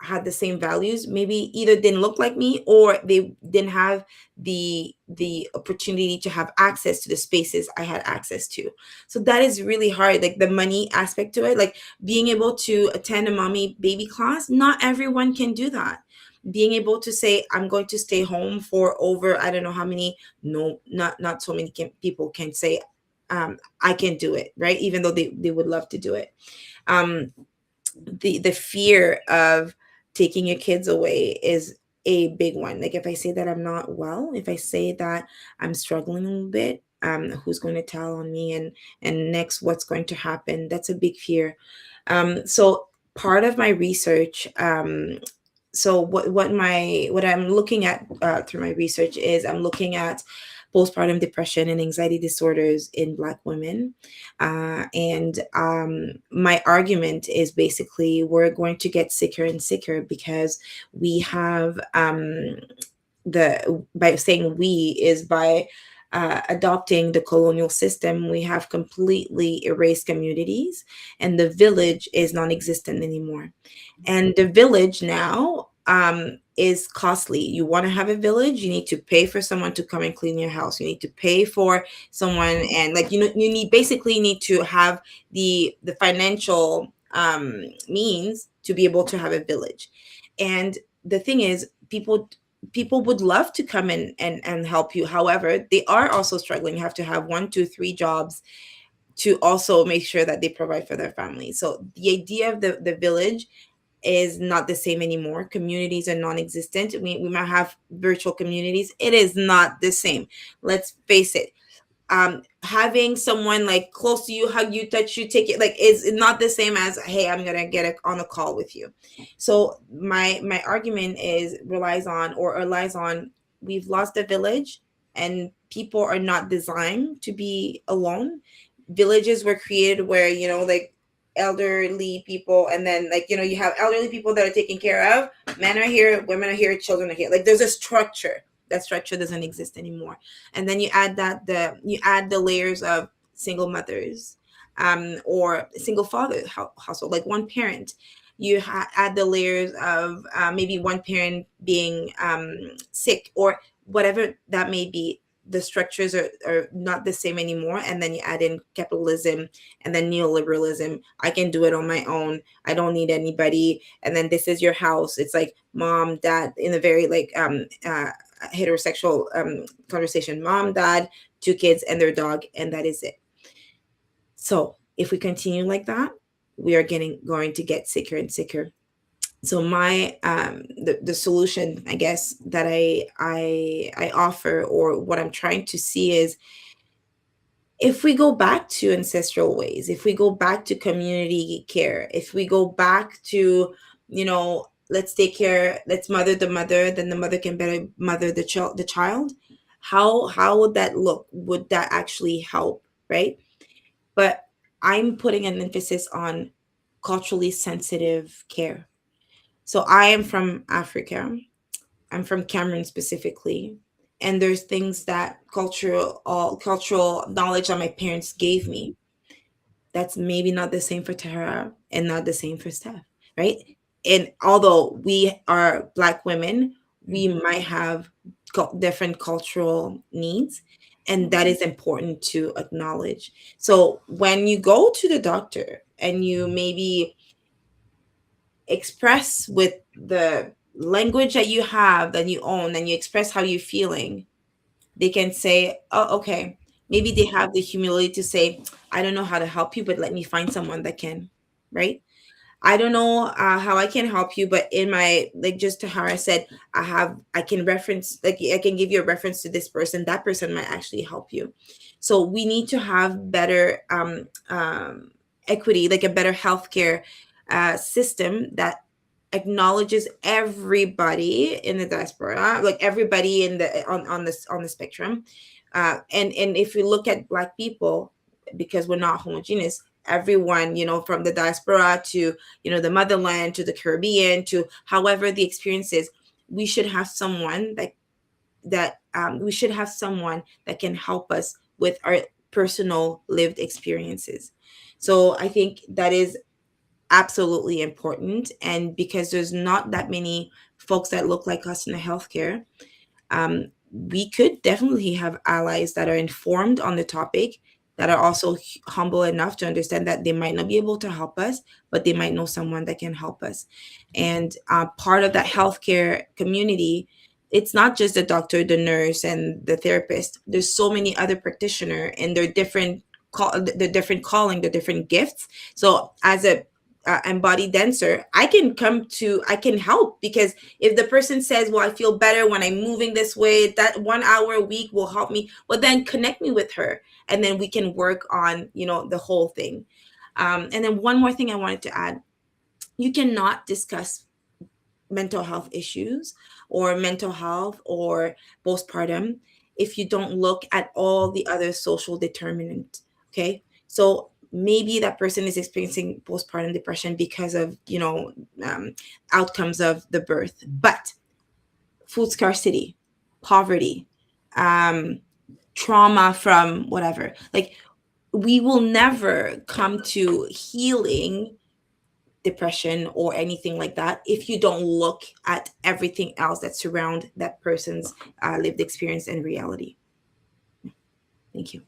Speaker 4: had the same values maybe either didn't look like me, or they didn't have the opportunity to have access to the spaces I had access to. So that is really hard, like the money aspect to it, like being able to attend a mommy baby class. Not everyone can do that. Being able to say, I'm going to stay home for over, I don't know how many, no, not so many people can say, I can do it, right? Even though they would love to do it. The fear of taking your kids away is a big one. Like if I say that I'm not well, if I say that I'm struggling a little bit, who's going to tell on me, and next what's going to happen? That's a big fear. So part of my research, so what I'm looking at through my research is I'm looking at postpartum depression and anxiety disorders in Black women. And my argument is basically we're going to get sicker and sicker because we have by saying we is by adopting the colonial system, we have completely erased communities, and the village is non-existent anymore. And the village now is costly. You want to have a village, you need to pay for someone to come and clean your house. You need to pay for someone, and like you need basically need to have the financial means to be able to have a village. And the thing is, people would love to come in and help you. However, they are also struggling. You have to have 1, 2, 3 jobs to also make sure that they provide for their family. So the idea of the village is not the same anymore. Communities are non-existent. We might have virtual communities. It is not the same. Let's face it. having someone like close to you, hug you, touch you, take it, like is not the same as, hey, I'm gonna get on a call with you. So my argument relies on we've lost the village, and people are not designed to be alone. Villages were created where, like elderly people, and then like, you have elderly people that are taken care of, men are here, women are here, children are here, like there's a structure. That structure doesn't exist anymore. And then you add the layers of single mothers, or single father household, like one parent. You add the layers of maybe one parent being sick, or whatever that may be. The structures are not the same anymore. And then you add in capitalism and then neoliberalism. I can do it on my own. I don't need anybody. And then this is your house. It's like mom, dad, in a very like heterosexual conversation. Mom, dad, 2 kids and their dog, and that is it. So if we continue like that, we are going to get sicker and sicker. So my the solution, I guess, that I offer, or what I'm trying to see, is if we go back to ancestral ways, if we go back to community care, if we go back to, let's take care, let's mother the mother, then the mother can better mother the child. How would that look? Would that actually help, right? But I'm putting an emphasis on culturally sensitive care. So I am from Africa. I'm from Cameroon specifically. And there's things that cultural knowledge that my parents gave me that's maybe not the same for Tahara and not the same for Steph, right? And although we are Black women, we might have different cultural needs, and that is important to acknowledge. So when you go to the doctor and you maybe express with the language that you have, that you own, and you express how you're feeling, they can say, oh, okay. Maybe they have the humility to say, I don't know how to help you, but let me find someone that can, right? I don't know how I can help you, but in my, like just Tahara said, I can reference, like I can give you a reference to this person. That person might actually help you. So we need to have better equity, like a better healthcare system that acknowledges everybody in the diaspora, like everybody in the on the spectrum. And if we look at Black people, because we're not homogeneous, everyone, from the diaspora to, the motherland, to the Caribbean, to however the experience is, we should have someone that we should have someone that can help us with our personal lived experiences. So I think that is absolutely important. And because there's not that many folks that look like us in the healthcare, we could definitely have allies that are informed on the topic, that are also humble enough to understand that they might not be able to help us, but they might know someone that can help us. And part of that healthcare community, it's not just the doctor, the nurse, and the therapist. There's so many other practitioners, and they're different calling, the different gifts. So as a embodied dancer, I can help, because if the person says, well, I feel better when I'm moving this way, that 1 hour a week will help me, well, then connect me with her, and then we can work on, the whole thing. And then one more thing I wanted to add: you cannot discuss mental health issues or mental health or postpartum if you don't look at all the other social determinants. Okay, so maybe that person is experiencing postpartum depression because of outcomes of the birth, but food scarcity, poverty, trauma from whatever, like we will never come to healing depression or anything like that if you don't look at everything else that surround that person's lived experience and reality. Thank you.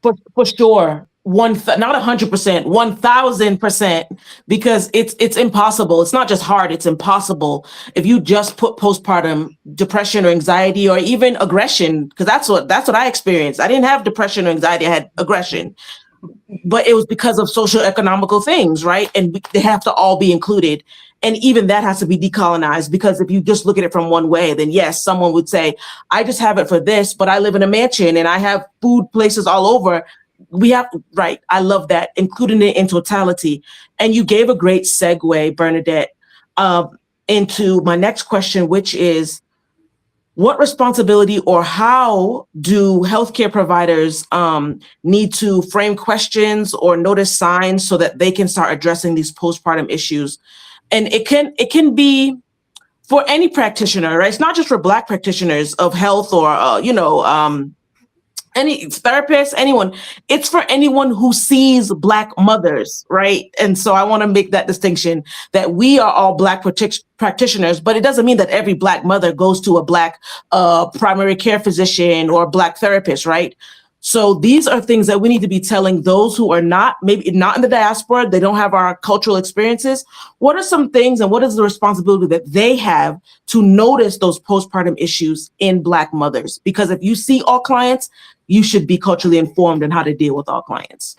Speaker 2: For sure. Not 100%, 1000%, because it's impossible. It's not just hard, it's impossible if you just put postpartum depression or anxiety or even aggression, because that's what I experienced. I didn't have depression or anxiety, I had aggression. But it was because of social economical things, right? And they have to all be included. And even that has to be decolonized, because if you just look at it from one way, then yes, someone would say, I just have it for this, but I live in a mansion and I have food places all over. We have, right. I love that, including it in totality. And you gave a great segue, Bernadette, into my next question, which is, what responsibility or how do healthcare providers need to frame questions or notice signs so that they can start addressing these postpartum issues? And it can be for any practitioner, right? It's not just for Black practitioners of health or any therapist, anyone. It's for anyone who sees Black mothers, right? And so I want to make that distinction that we are all Black practitioners, but it doesn't mean that every Black mother goes to a Black primary care physician or Black therapist, right? So these are things that we need to be telling those who are maybe not in the diaspora, they don't have our cultural experiences. What are some things and what is the responsibility that they have to notice those postpartum issues in Black mothers? Because if you see all clients, you should be culturally informed in how to deal with all clients.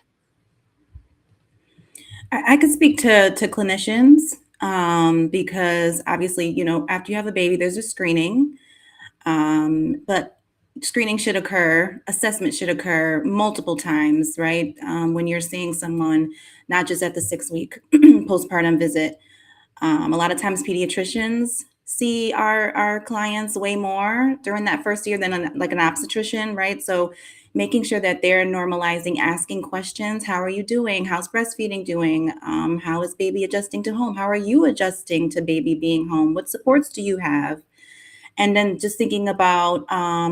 Speaker 3: I could speak to clinicians because obviously, after you have a baby, there's a screening, but screening should occur, assessment should occur multiple times, right? When you're seeing someone, not just at the 6-week postpartum visit. A lot of times pediatricians see our clients way more during that first year than an obstetrician, right? So making sure that they're normalizing asking questions. How are you doing? How's breastfeeding doing? How is baby adjusting to home? How are you adjusting to baby being home? What supports do you have? And then just thinking about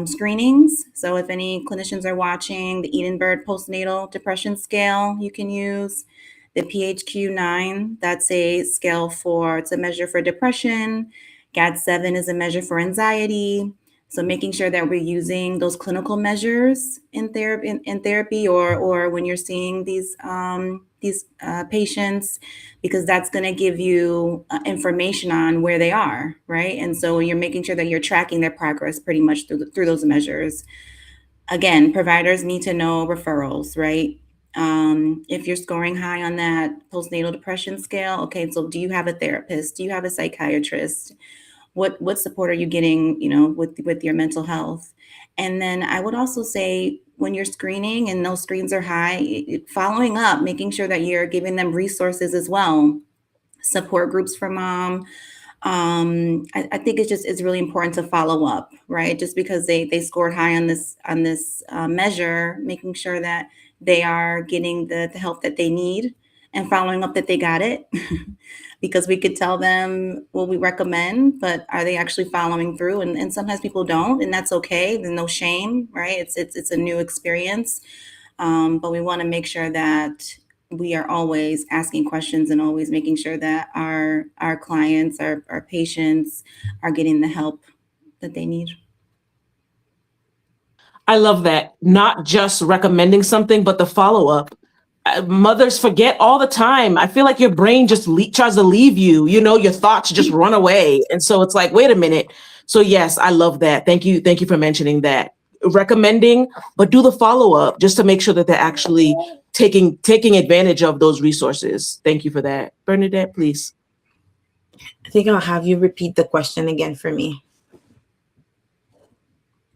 Speaker 3: screenings. So if any clinicians are watching, the Edinburgh postnatal depression scale you can use. The PHQ-9, that's a scale it's a measure for depression. GAD-7 is a measure for anxiety. So making sure that we're using those clinical measures in therapy or when you're seeing these patients, because that's going to give you information on where they are, right? And so you're making sure that you're tracking their progress pretty much through those measures. Again, providers need to know referrals, right? If you're scoring high on that postnatal depression scale, okay, so do you have a therapist? Do you have a psychiatrist? What support are you getting, with your mental health? And then I would also say when you're screening and those screens are high, following up, making sure that you're giving them resources as well, support groups for mom. I think it's really important to follow up, right? Just because they scored high on this measure, making sure that they are getting the help that they need and following up that they got it. Because we could tell them what we recommend, but are they actually following through? And sometimes people don't, and that's okay. There's no shame, right? It's a new experience, but we want to make sure that we are always asking questions and always making sure that our clients, our patients are getting the help that they need.
Speaker 2: I love that. Not just recommending something, but the follow-up. Mothers forget all the time. I feel like your brain just tries to leave you, your thoughts just run away. And so it's like, wait a minute. So yes, I love that. Thank you. Thank you for mentioning that. Recommending, but do the follow-up just to make sure that they're actually taking advantage of those resources. Thank you for that. Bernadette, please.
Speaker 4: I think I'll have you repeat the question again for me.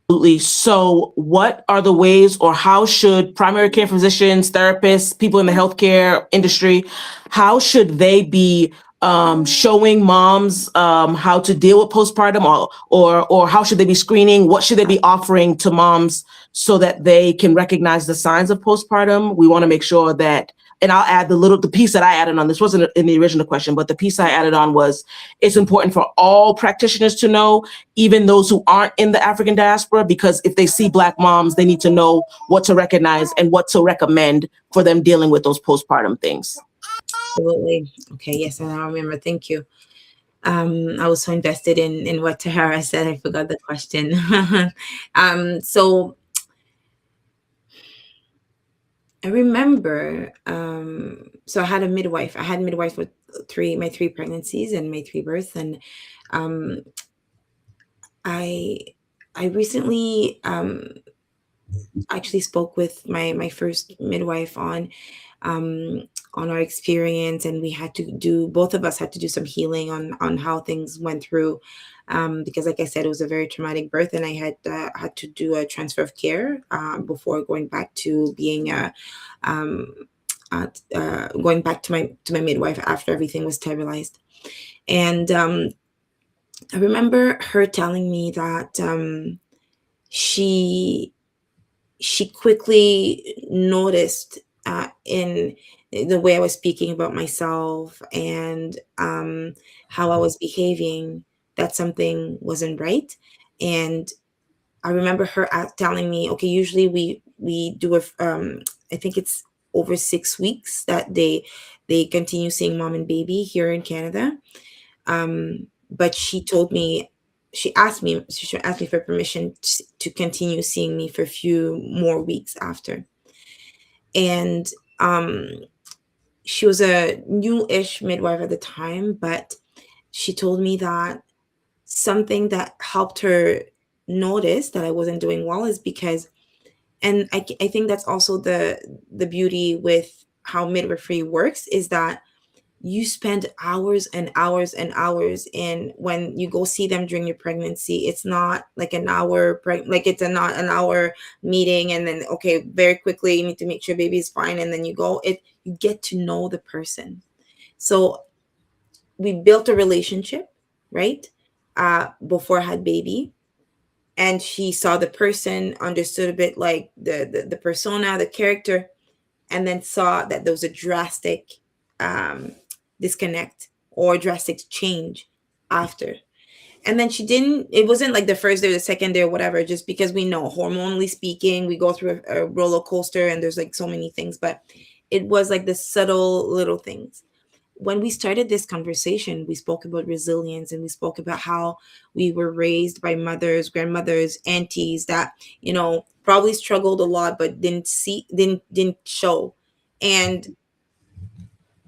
Speaker 2: Absolutely. So what are the ways, or how should primary care physicians, therapists, people in the healthcare industry, how should they be showing moms how to deal with postpartum, or how should they be screening? What should they be offering to moms so that they can recognize the signs of postpartum? We want to make sure that, and I'll add the piece that I added on. This wasn't in the original question, but the piece I added on was, it's important for all practitioners to know, even those who aren't in the African diaspora, because if they see Black moms, they need to know what to recognize and what to recommend for them dealing with those postpartum things.
Speaker 4: Absolutely. Okay. Yes, I now remember. Thank you. I was so invested in what Tahara said, I forgot the question. So I remember, so I had a midwife. I had a midwife with my three pregnancies and my 3 births. And I recently actually spoke with my first midwife on our experience, and both of us had to do some healing on how things went through, because like I said, it was a very traumatic birth, and I had to do a transfer of care before going back to being going back to my midwife after everything was stabilized. And I remember her telling me that she quickly noticed in the way I was speaking about myself and how I was behaving, that something wasn't right. And I remember her telling me, okay, usually we do I think it's over 6 weeks that they continue seeing mom and baby here in Canada. But she asked me for permission to continue seeing me for a few more weeks after. And she was a new-ish midwife at the time, but she told me that something that helped her notice that I wasn't doing well is because, and I think that's also the beauty with how midwifery works, is that you spend hours and hours and hours, and when you go see them during your pregnancy, it's not like an hour like it's not an hour meeting and then okay, very quickly you need to make sure baby is fine and then you go. You get to know the person. So we built a relationship, right? Before I had baby, and she saw the person, understood a bit like the persona, the character, and then saw that there was a drastic disconnect or drastic change after. And then it wasn't like the first day or the second day or whatever, just because we know, hormonally speaking, we go through a roller coaster and there's like so many things, but it was like the subtle little things. When we started this conversation, we spoke about resilience, and we spoke about how we were raised by mothers, grandmothers, aunties that, probably struggled a lot, but didn't show. And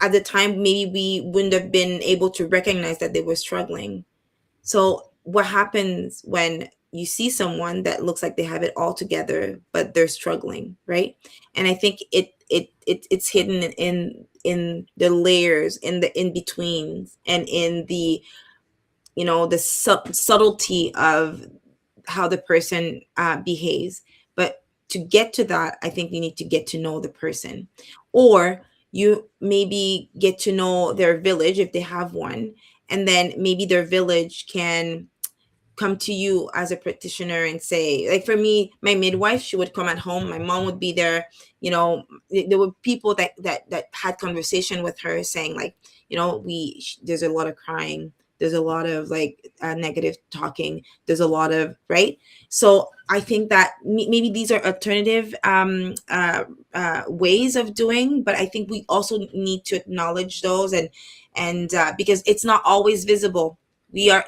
Speaker 4: at the time, maybe we wouldn't have been able to recognize that they were struggling. So what happens when you see someone that looks like they have it all together, but they're struggling, right? And I think it's hidden in the layers, in the in-betweens, and in the, the subtlety of how the person behaves. But to get to that, I think you need to get to know the person, or you maybe get to know their village if they have one, and then maybe their village can come to you as a practitioner and say, like for me, my midwife, she would come at home, my mom would be there, there were people that had conversation with her saying like, there's a lot of crying, there's a lot of like negative talking, there's a lot of, right? So I think that maybe these are alternative ways of doing, but I think we also need to acknowledge those, and because it's not always visible.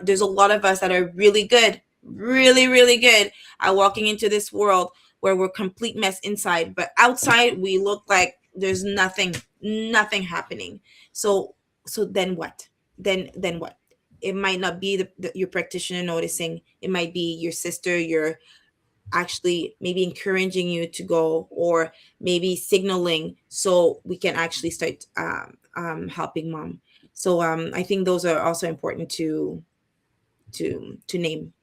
Speaker 4: There's a lot of us that are really good, really, really good at walking into this world where we're complete mess inside, but outside we look like there's nothing happening. So then what? Then what? It might not be your practitioner noticing. It might be your sister. You're actually maybe encouraging you to go, or maybe signaling so we can actually start helping mom. So I think those are also important to name.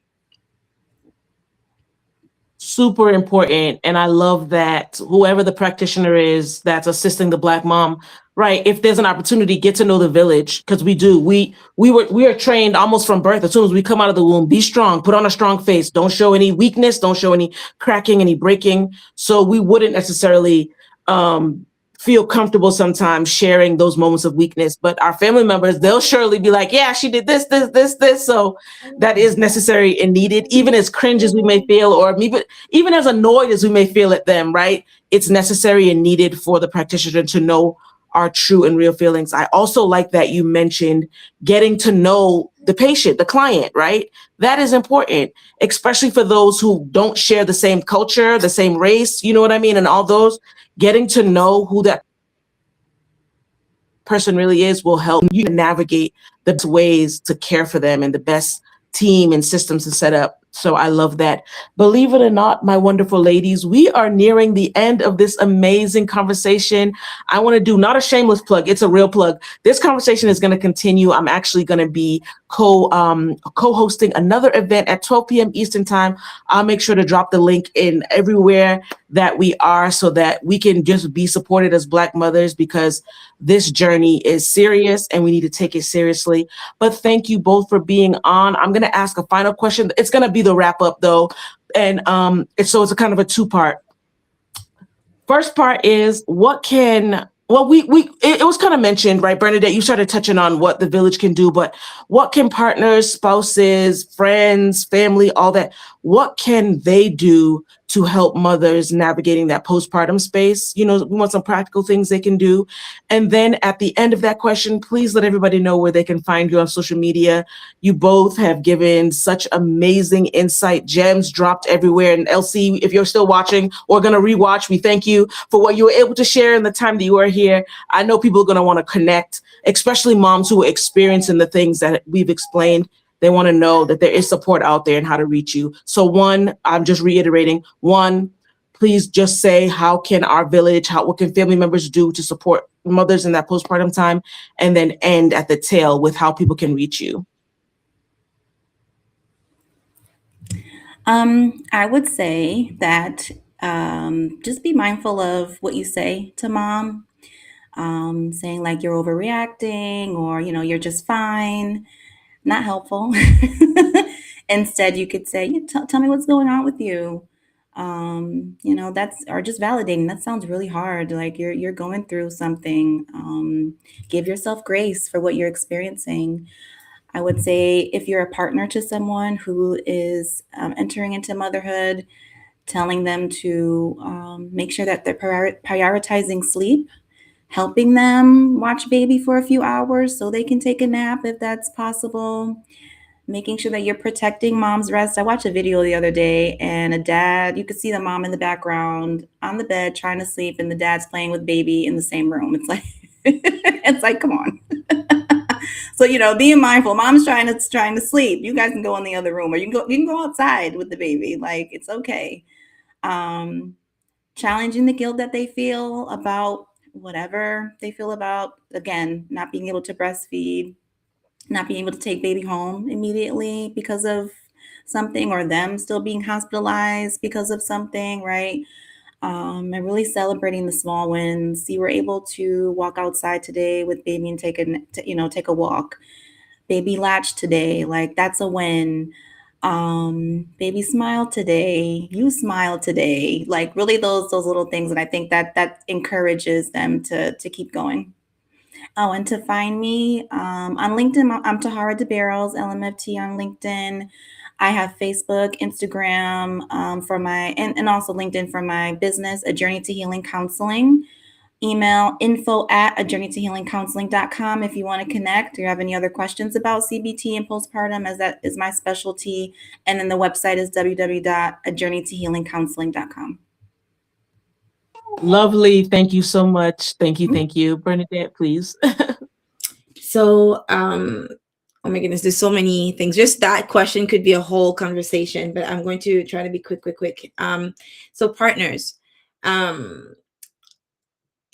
Speaker 2: Super important. And I love that whoever the practitioner is that's assisting the Black mom, right? If there's an opportunity, get to know the village, because we do. We are trained almost from birth. As soon as we come out of the womb, be strong, put on a strong face, don't show any weakness, don't show any cracking, any breaking. So we wouldn't necessarily feel comfortable sometimes sharing those moments of weakness, but our family members, they'll surely be like, yeah, she did this. So that is necessary and needed, even as cringe as we may feel, or even as annoyed as we may feel at them, right? It's necessary and needed for the practitioner to know our true and real feelings. I also like that you mentioned getting to know the patient, the client, right? That is important, especially for those who don't share the same culture, the same race, you know what I mean? And all those, getting to know who that person really is will help you navigate the best ways to care for them and the best team and systems to set up So I love that. Believe it or not, my wonderful ladies, we are nearing the end of this amazing conversation. I want to do not a shameless plug, it's a real plug. This conversation is going to continue. I'm actually going to be co-hosting another event at 12 p.m. Eastern time. I'll make sure to drop the link in everywhere that we are so that we can just be supported as Black mothers, because this journey is serious and we need to take it seriously. But thank you both for being on. I'm going to ask a final question. It's going to be the wrap up though. And it's a kind of a two-part. First part is it was kind of mentioned, right? Bernadette, you started touching on what the village can do, but what can partners, spouses, friends, family, all that, what can they do to help mothers navigating that postpartum space? We want some practical things they can do. And then at the end of that question, please let everybody know where they can find you on social media. You both have given such amazing insight, gems dropped everywhere. And LC, if you're still watching or going to rewatch, we thank you for what you were able to share in the time that you are here. I know people are going to want to connect, especially moms who are experiencing the things that we've explained. They want to know that there is support out there and how to reach you. So one, I'm just reiterating, please just say, how can our village, what can family members do to support mothers in that postpartum time? And then end at the tail with how people can reach you.
Speaker 3: I would say that just be mindful of what you say to mom, saying like you're overreacting or, you're just fine. Not helpful. Instead, you could say, tell me what's going on with you. Or just validating. That sounds really hard. Like you're going through something. Give yourself grace for what you're experiencing. I would say if you're a partner to someone who is entering into motherhood, telling them to make sure that they're prioritizing sleep, helping them watch baby for a few hours so they can take a nap if that's possible, making sure that you're protecting mom's rest. I watched a video the other day and a dad, you could see the mom in the background on the bed trying to sleep and the dad's playing with baby in the same room. It's like, come on. So, being mindful, mom's trying to sleep. You guys can go in the other room or you can go outside with the baby. Like, it's okay. Challenging the guilt that they feel about whatever they feel about, again, not being able to breastfeed, not being able to take baby home immediately because of something, or them still being hospitalized because of something, right? And really celebrating the small wins. You were able to walk outside today with baby and take a walk. Baby latched today, like that's a win. Baby smiled today, you smiled today, like really those little things. And I think that encourages them to keep going. Oh, and to find me on LinkedIn, I'm Tahara Debarrows, LMFT on LinkedIn. I have Facebook, Instagram for and also LinkedIn for my business, A Journey to Healing Counseling. Email info@ajourneytohealingcounseling.com if you want to connect or have any other questions about CBT and postpartum, as that is my specialty. And then the website is www.ajourneytohealingcounseling.com.
Speaker 2: Lovely. Thank you so much. Thank you. Bernadette, please.
Speaker 4: So, oh my goodness, there's so many things. Just that question could be a whole conversation, but I'm going to try to be quick. So partners,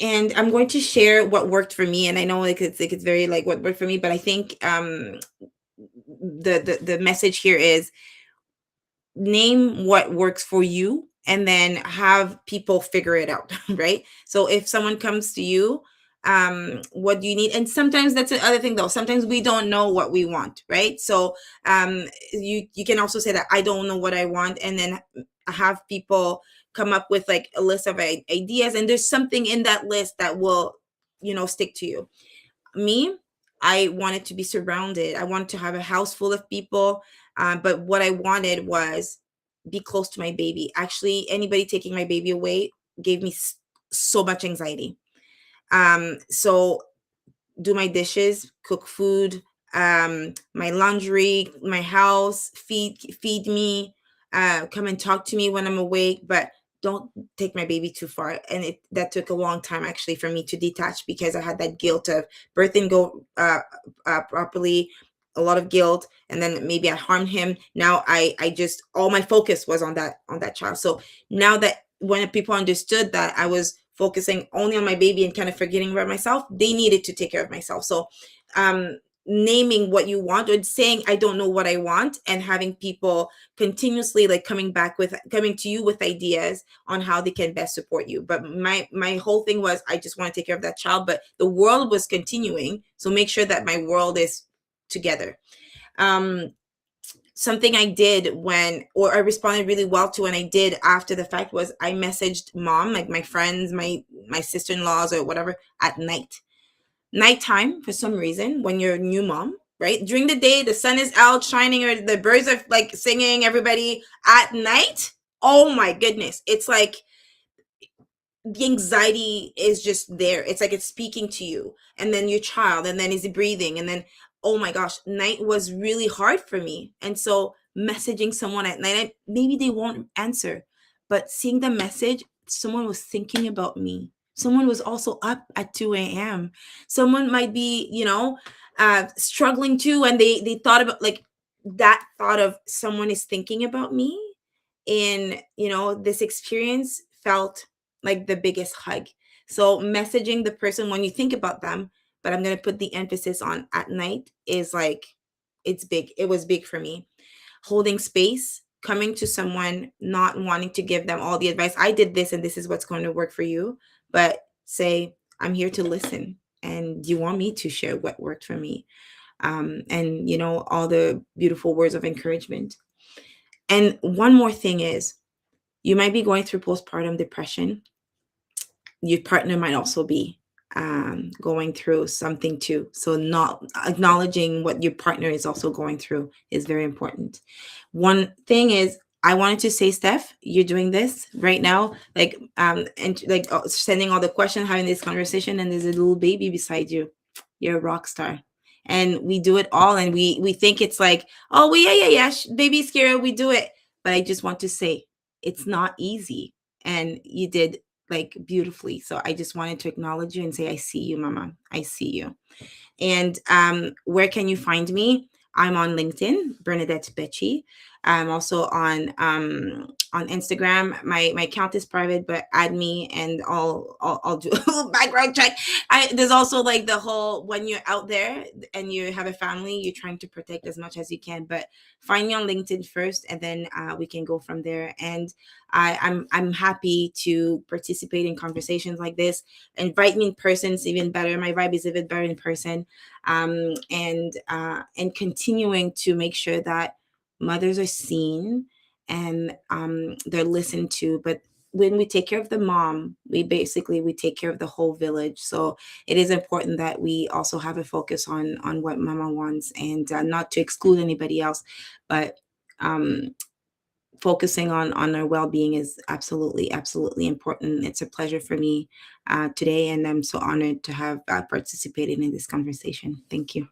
Speaker 4: and I'm going to share what worked for me. And I know it's very like what worked for me, but I think the message here is name what works for you and then have people figure it out, right? So if someone comes to you, what do you need? And sometimes that's the other thing though. Sometimes we don't know what we want, right? So you can also say that I don't know what I want, and then have people come up with like a list of ideas, and there's something in that list that will, stick to you. Me, I wanted to be surrounded. I wanted to have a house full of people. But what I wanted was be close to my baby. Actually, anybody taking my baby away gave me so much anxiety. So do my dishes, cook food, my laundry, my house, feed me, come and talk to me when I'm awake, but don't take my baby too far. And that took a long time actually for me to detach, because I had that guilt of birthing go properly, a lot of guilt, and then maybe I harmed him. Now I just, all my focus was on that child. So now that when people understood that I was focusing only on my baby and kind of forgetting about myself, they needed to take care of myself. So naming what you want, or saying I don't know what I want, and having people continuously like coming to you with ideas on how they can best support you. But my whole thing was, I just want to take care of that child, but the world was continuing, so make sure that my world is together. Something I did or I responded really well to, and I did after the fact, was I messaged mom, like my friends, my sister-in-laws or whatever, at nighttime. For some reason, when you're a new mom, right, during the day the sun is out shining, or the birds are like singing, everybody, at night, oh my goodness, it's like the anxiety is just there. It's like it's speaking to you, and then your child, and then is he breathing, and then, oh my gosh, night was really hard for me. And so messaging someone at night, maybe they won't answer, but seeing the message, someone was thinking about me. Someone was also up at 2 a.m. Someone might be, struggling too, and they thought about, like, that thought of someone is thinking about me. And, this experience felt like the biggest hug. So messaging the person when you think about them, but I'm going to put the emphasis on at night, is like, it's big. It was big for me. Holding space, coming to someone, not wanting to give them all the advice. I did this and this is what's going to work for you. But say, I'm here to listen, and you want me to share what worked for me. And, all the beautiful words of encouragement. And one more thing is, you might be going through postpartum depression. Your partner might also be going through something too. So not acknowledging what your partner is also going through is very important. One thing is, I wanted to say, Steph, you're doing this right now, sending all the questions, having this conversation, and there's a little baby beside you. You're a rock star. And we do it all, and we think it's like, oh, yeah, baby's scared, we do it. But I just want to say, it's not easy, and you did like beautifully. So I just wanted to acknowledge you and say, I see you, Mama. I see you. And where can you find me? I'm on LinkedIn, Bernadeth Betchi. I'm also on Instagram. My account is private, but add me and I'll do a little background check. There's also like the whole, when you're out there and you have a family, you're trying to protect as much as you can. But find me on LinkedIn first, and then we can go from there. And I'm happy to participate in conversations like this. Invite me in person, it's even better. My vibe is even better in person. And continuing to make sure that mothers are seen and they're listened to. But when we take care of the mom, we take care of the whole village. So it is important that we also have a focus on what mama wants, and not to exclude anybody else, but focusing on our well-being is absolutely important. It's a pleasure for me today, and I'm so honored to have participated in this conversation. Thank you.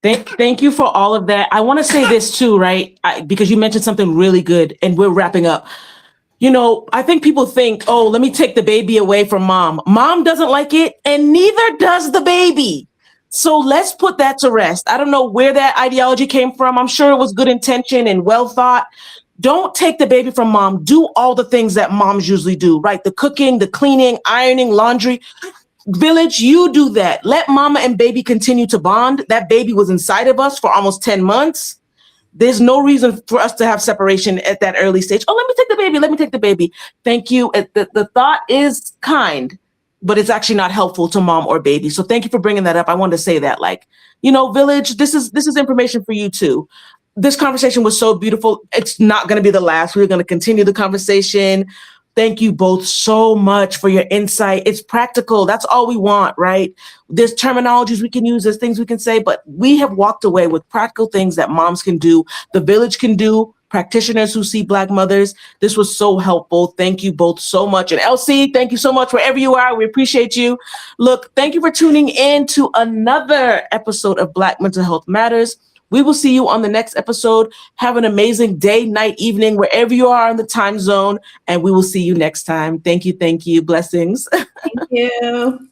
Speaker 2: Thank you for all of that. I want to say this too, right? Because you mentioned something really good, and we're wrapping up. I think people think, oh, let me take the baby away from mom. Mom doesn't like it, and neither does the baby. So let's put that to rest. I don't know where that ideology came from. I'm sure it was good intention and well thought. Don't take the baby from mom. Do all the things that moms usually do, right? The cooking, the cleaning, ironing, laundry. Village, you do that. Let mama and baby continue to bond. That baby was inside of us for almost 10 months. There's no reason for us to have separation at that early stage. Oh, let me take the baby. Thank you. The thought is kind, but it's actually not helpful to mom or baby. So thank you for bringing that up. I wanted to say that, village, this is information for you too. This conversation was so beautiful. It's not going to be the last. We're going to continue the conversation. Thank you both so much for your insight. It's practical. That's all we want, right? There's terminologies we can use, there's things we can say, but we have walked away with practical things that moms can do, the village can do, practitioners who see Black mothers. This was so helpful. Thank you both so much. And LC, thank you so much wherever you are. We appreciate you. Look, thank you for tuning in to another episode of Black Mental Health Matters. We will see you on the next episode. Have an amazing day, night, evening, wherever you are in the time zone. And we will see you next time. Thank you. Blessings.
Speaker 3: Thank you.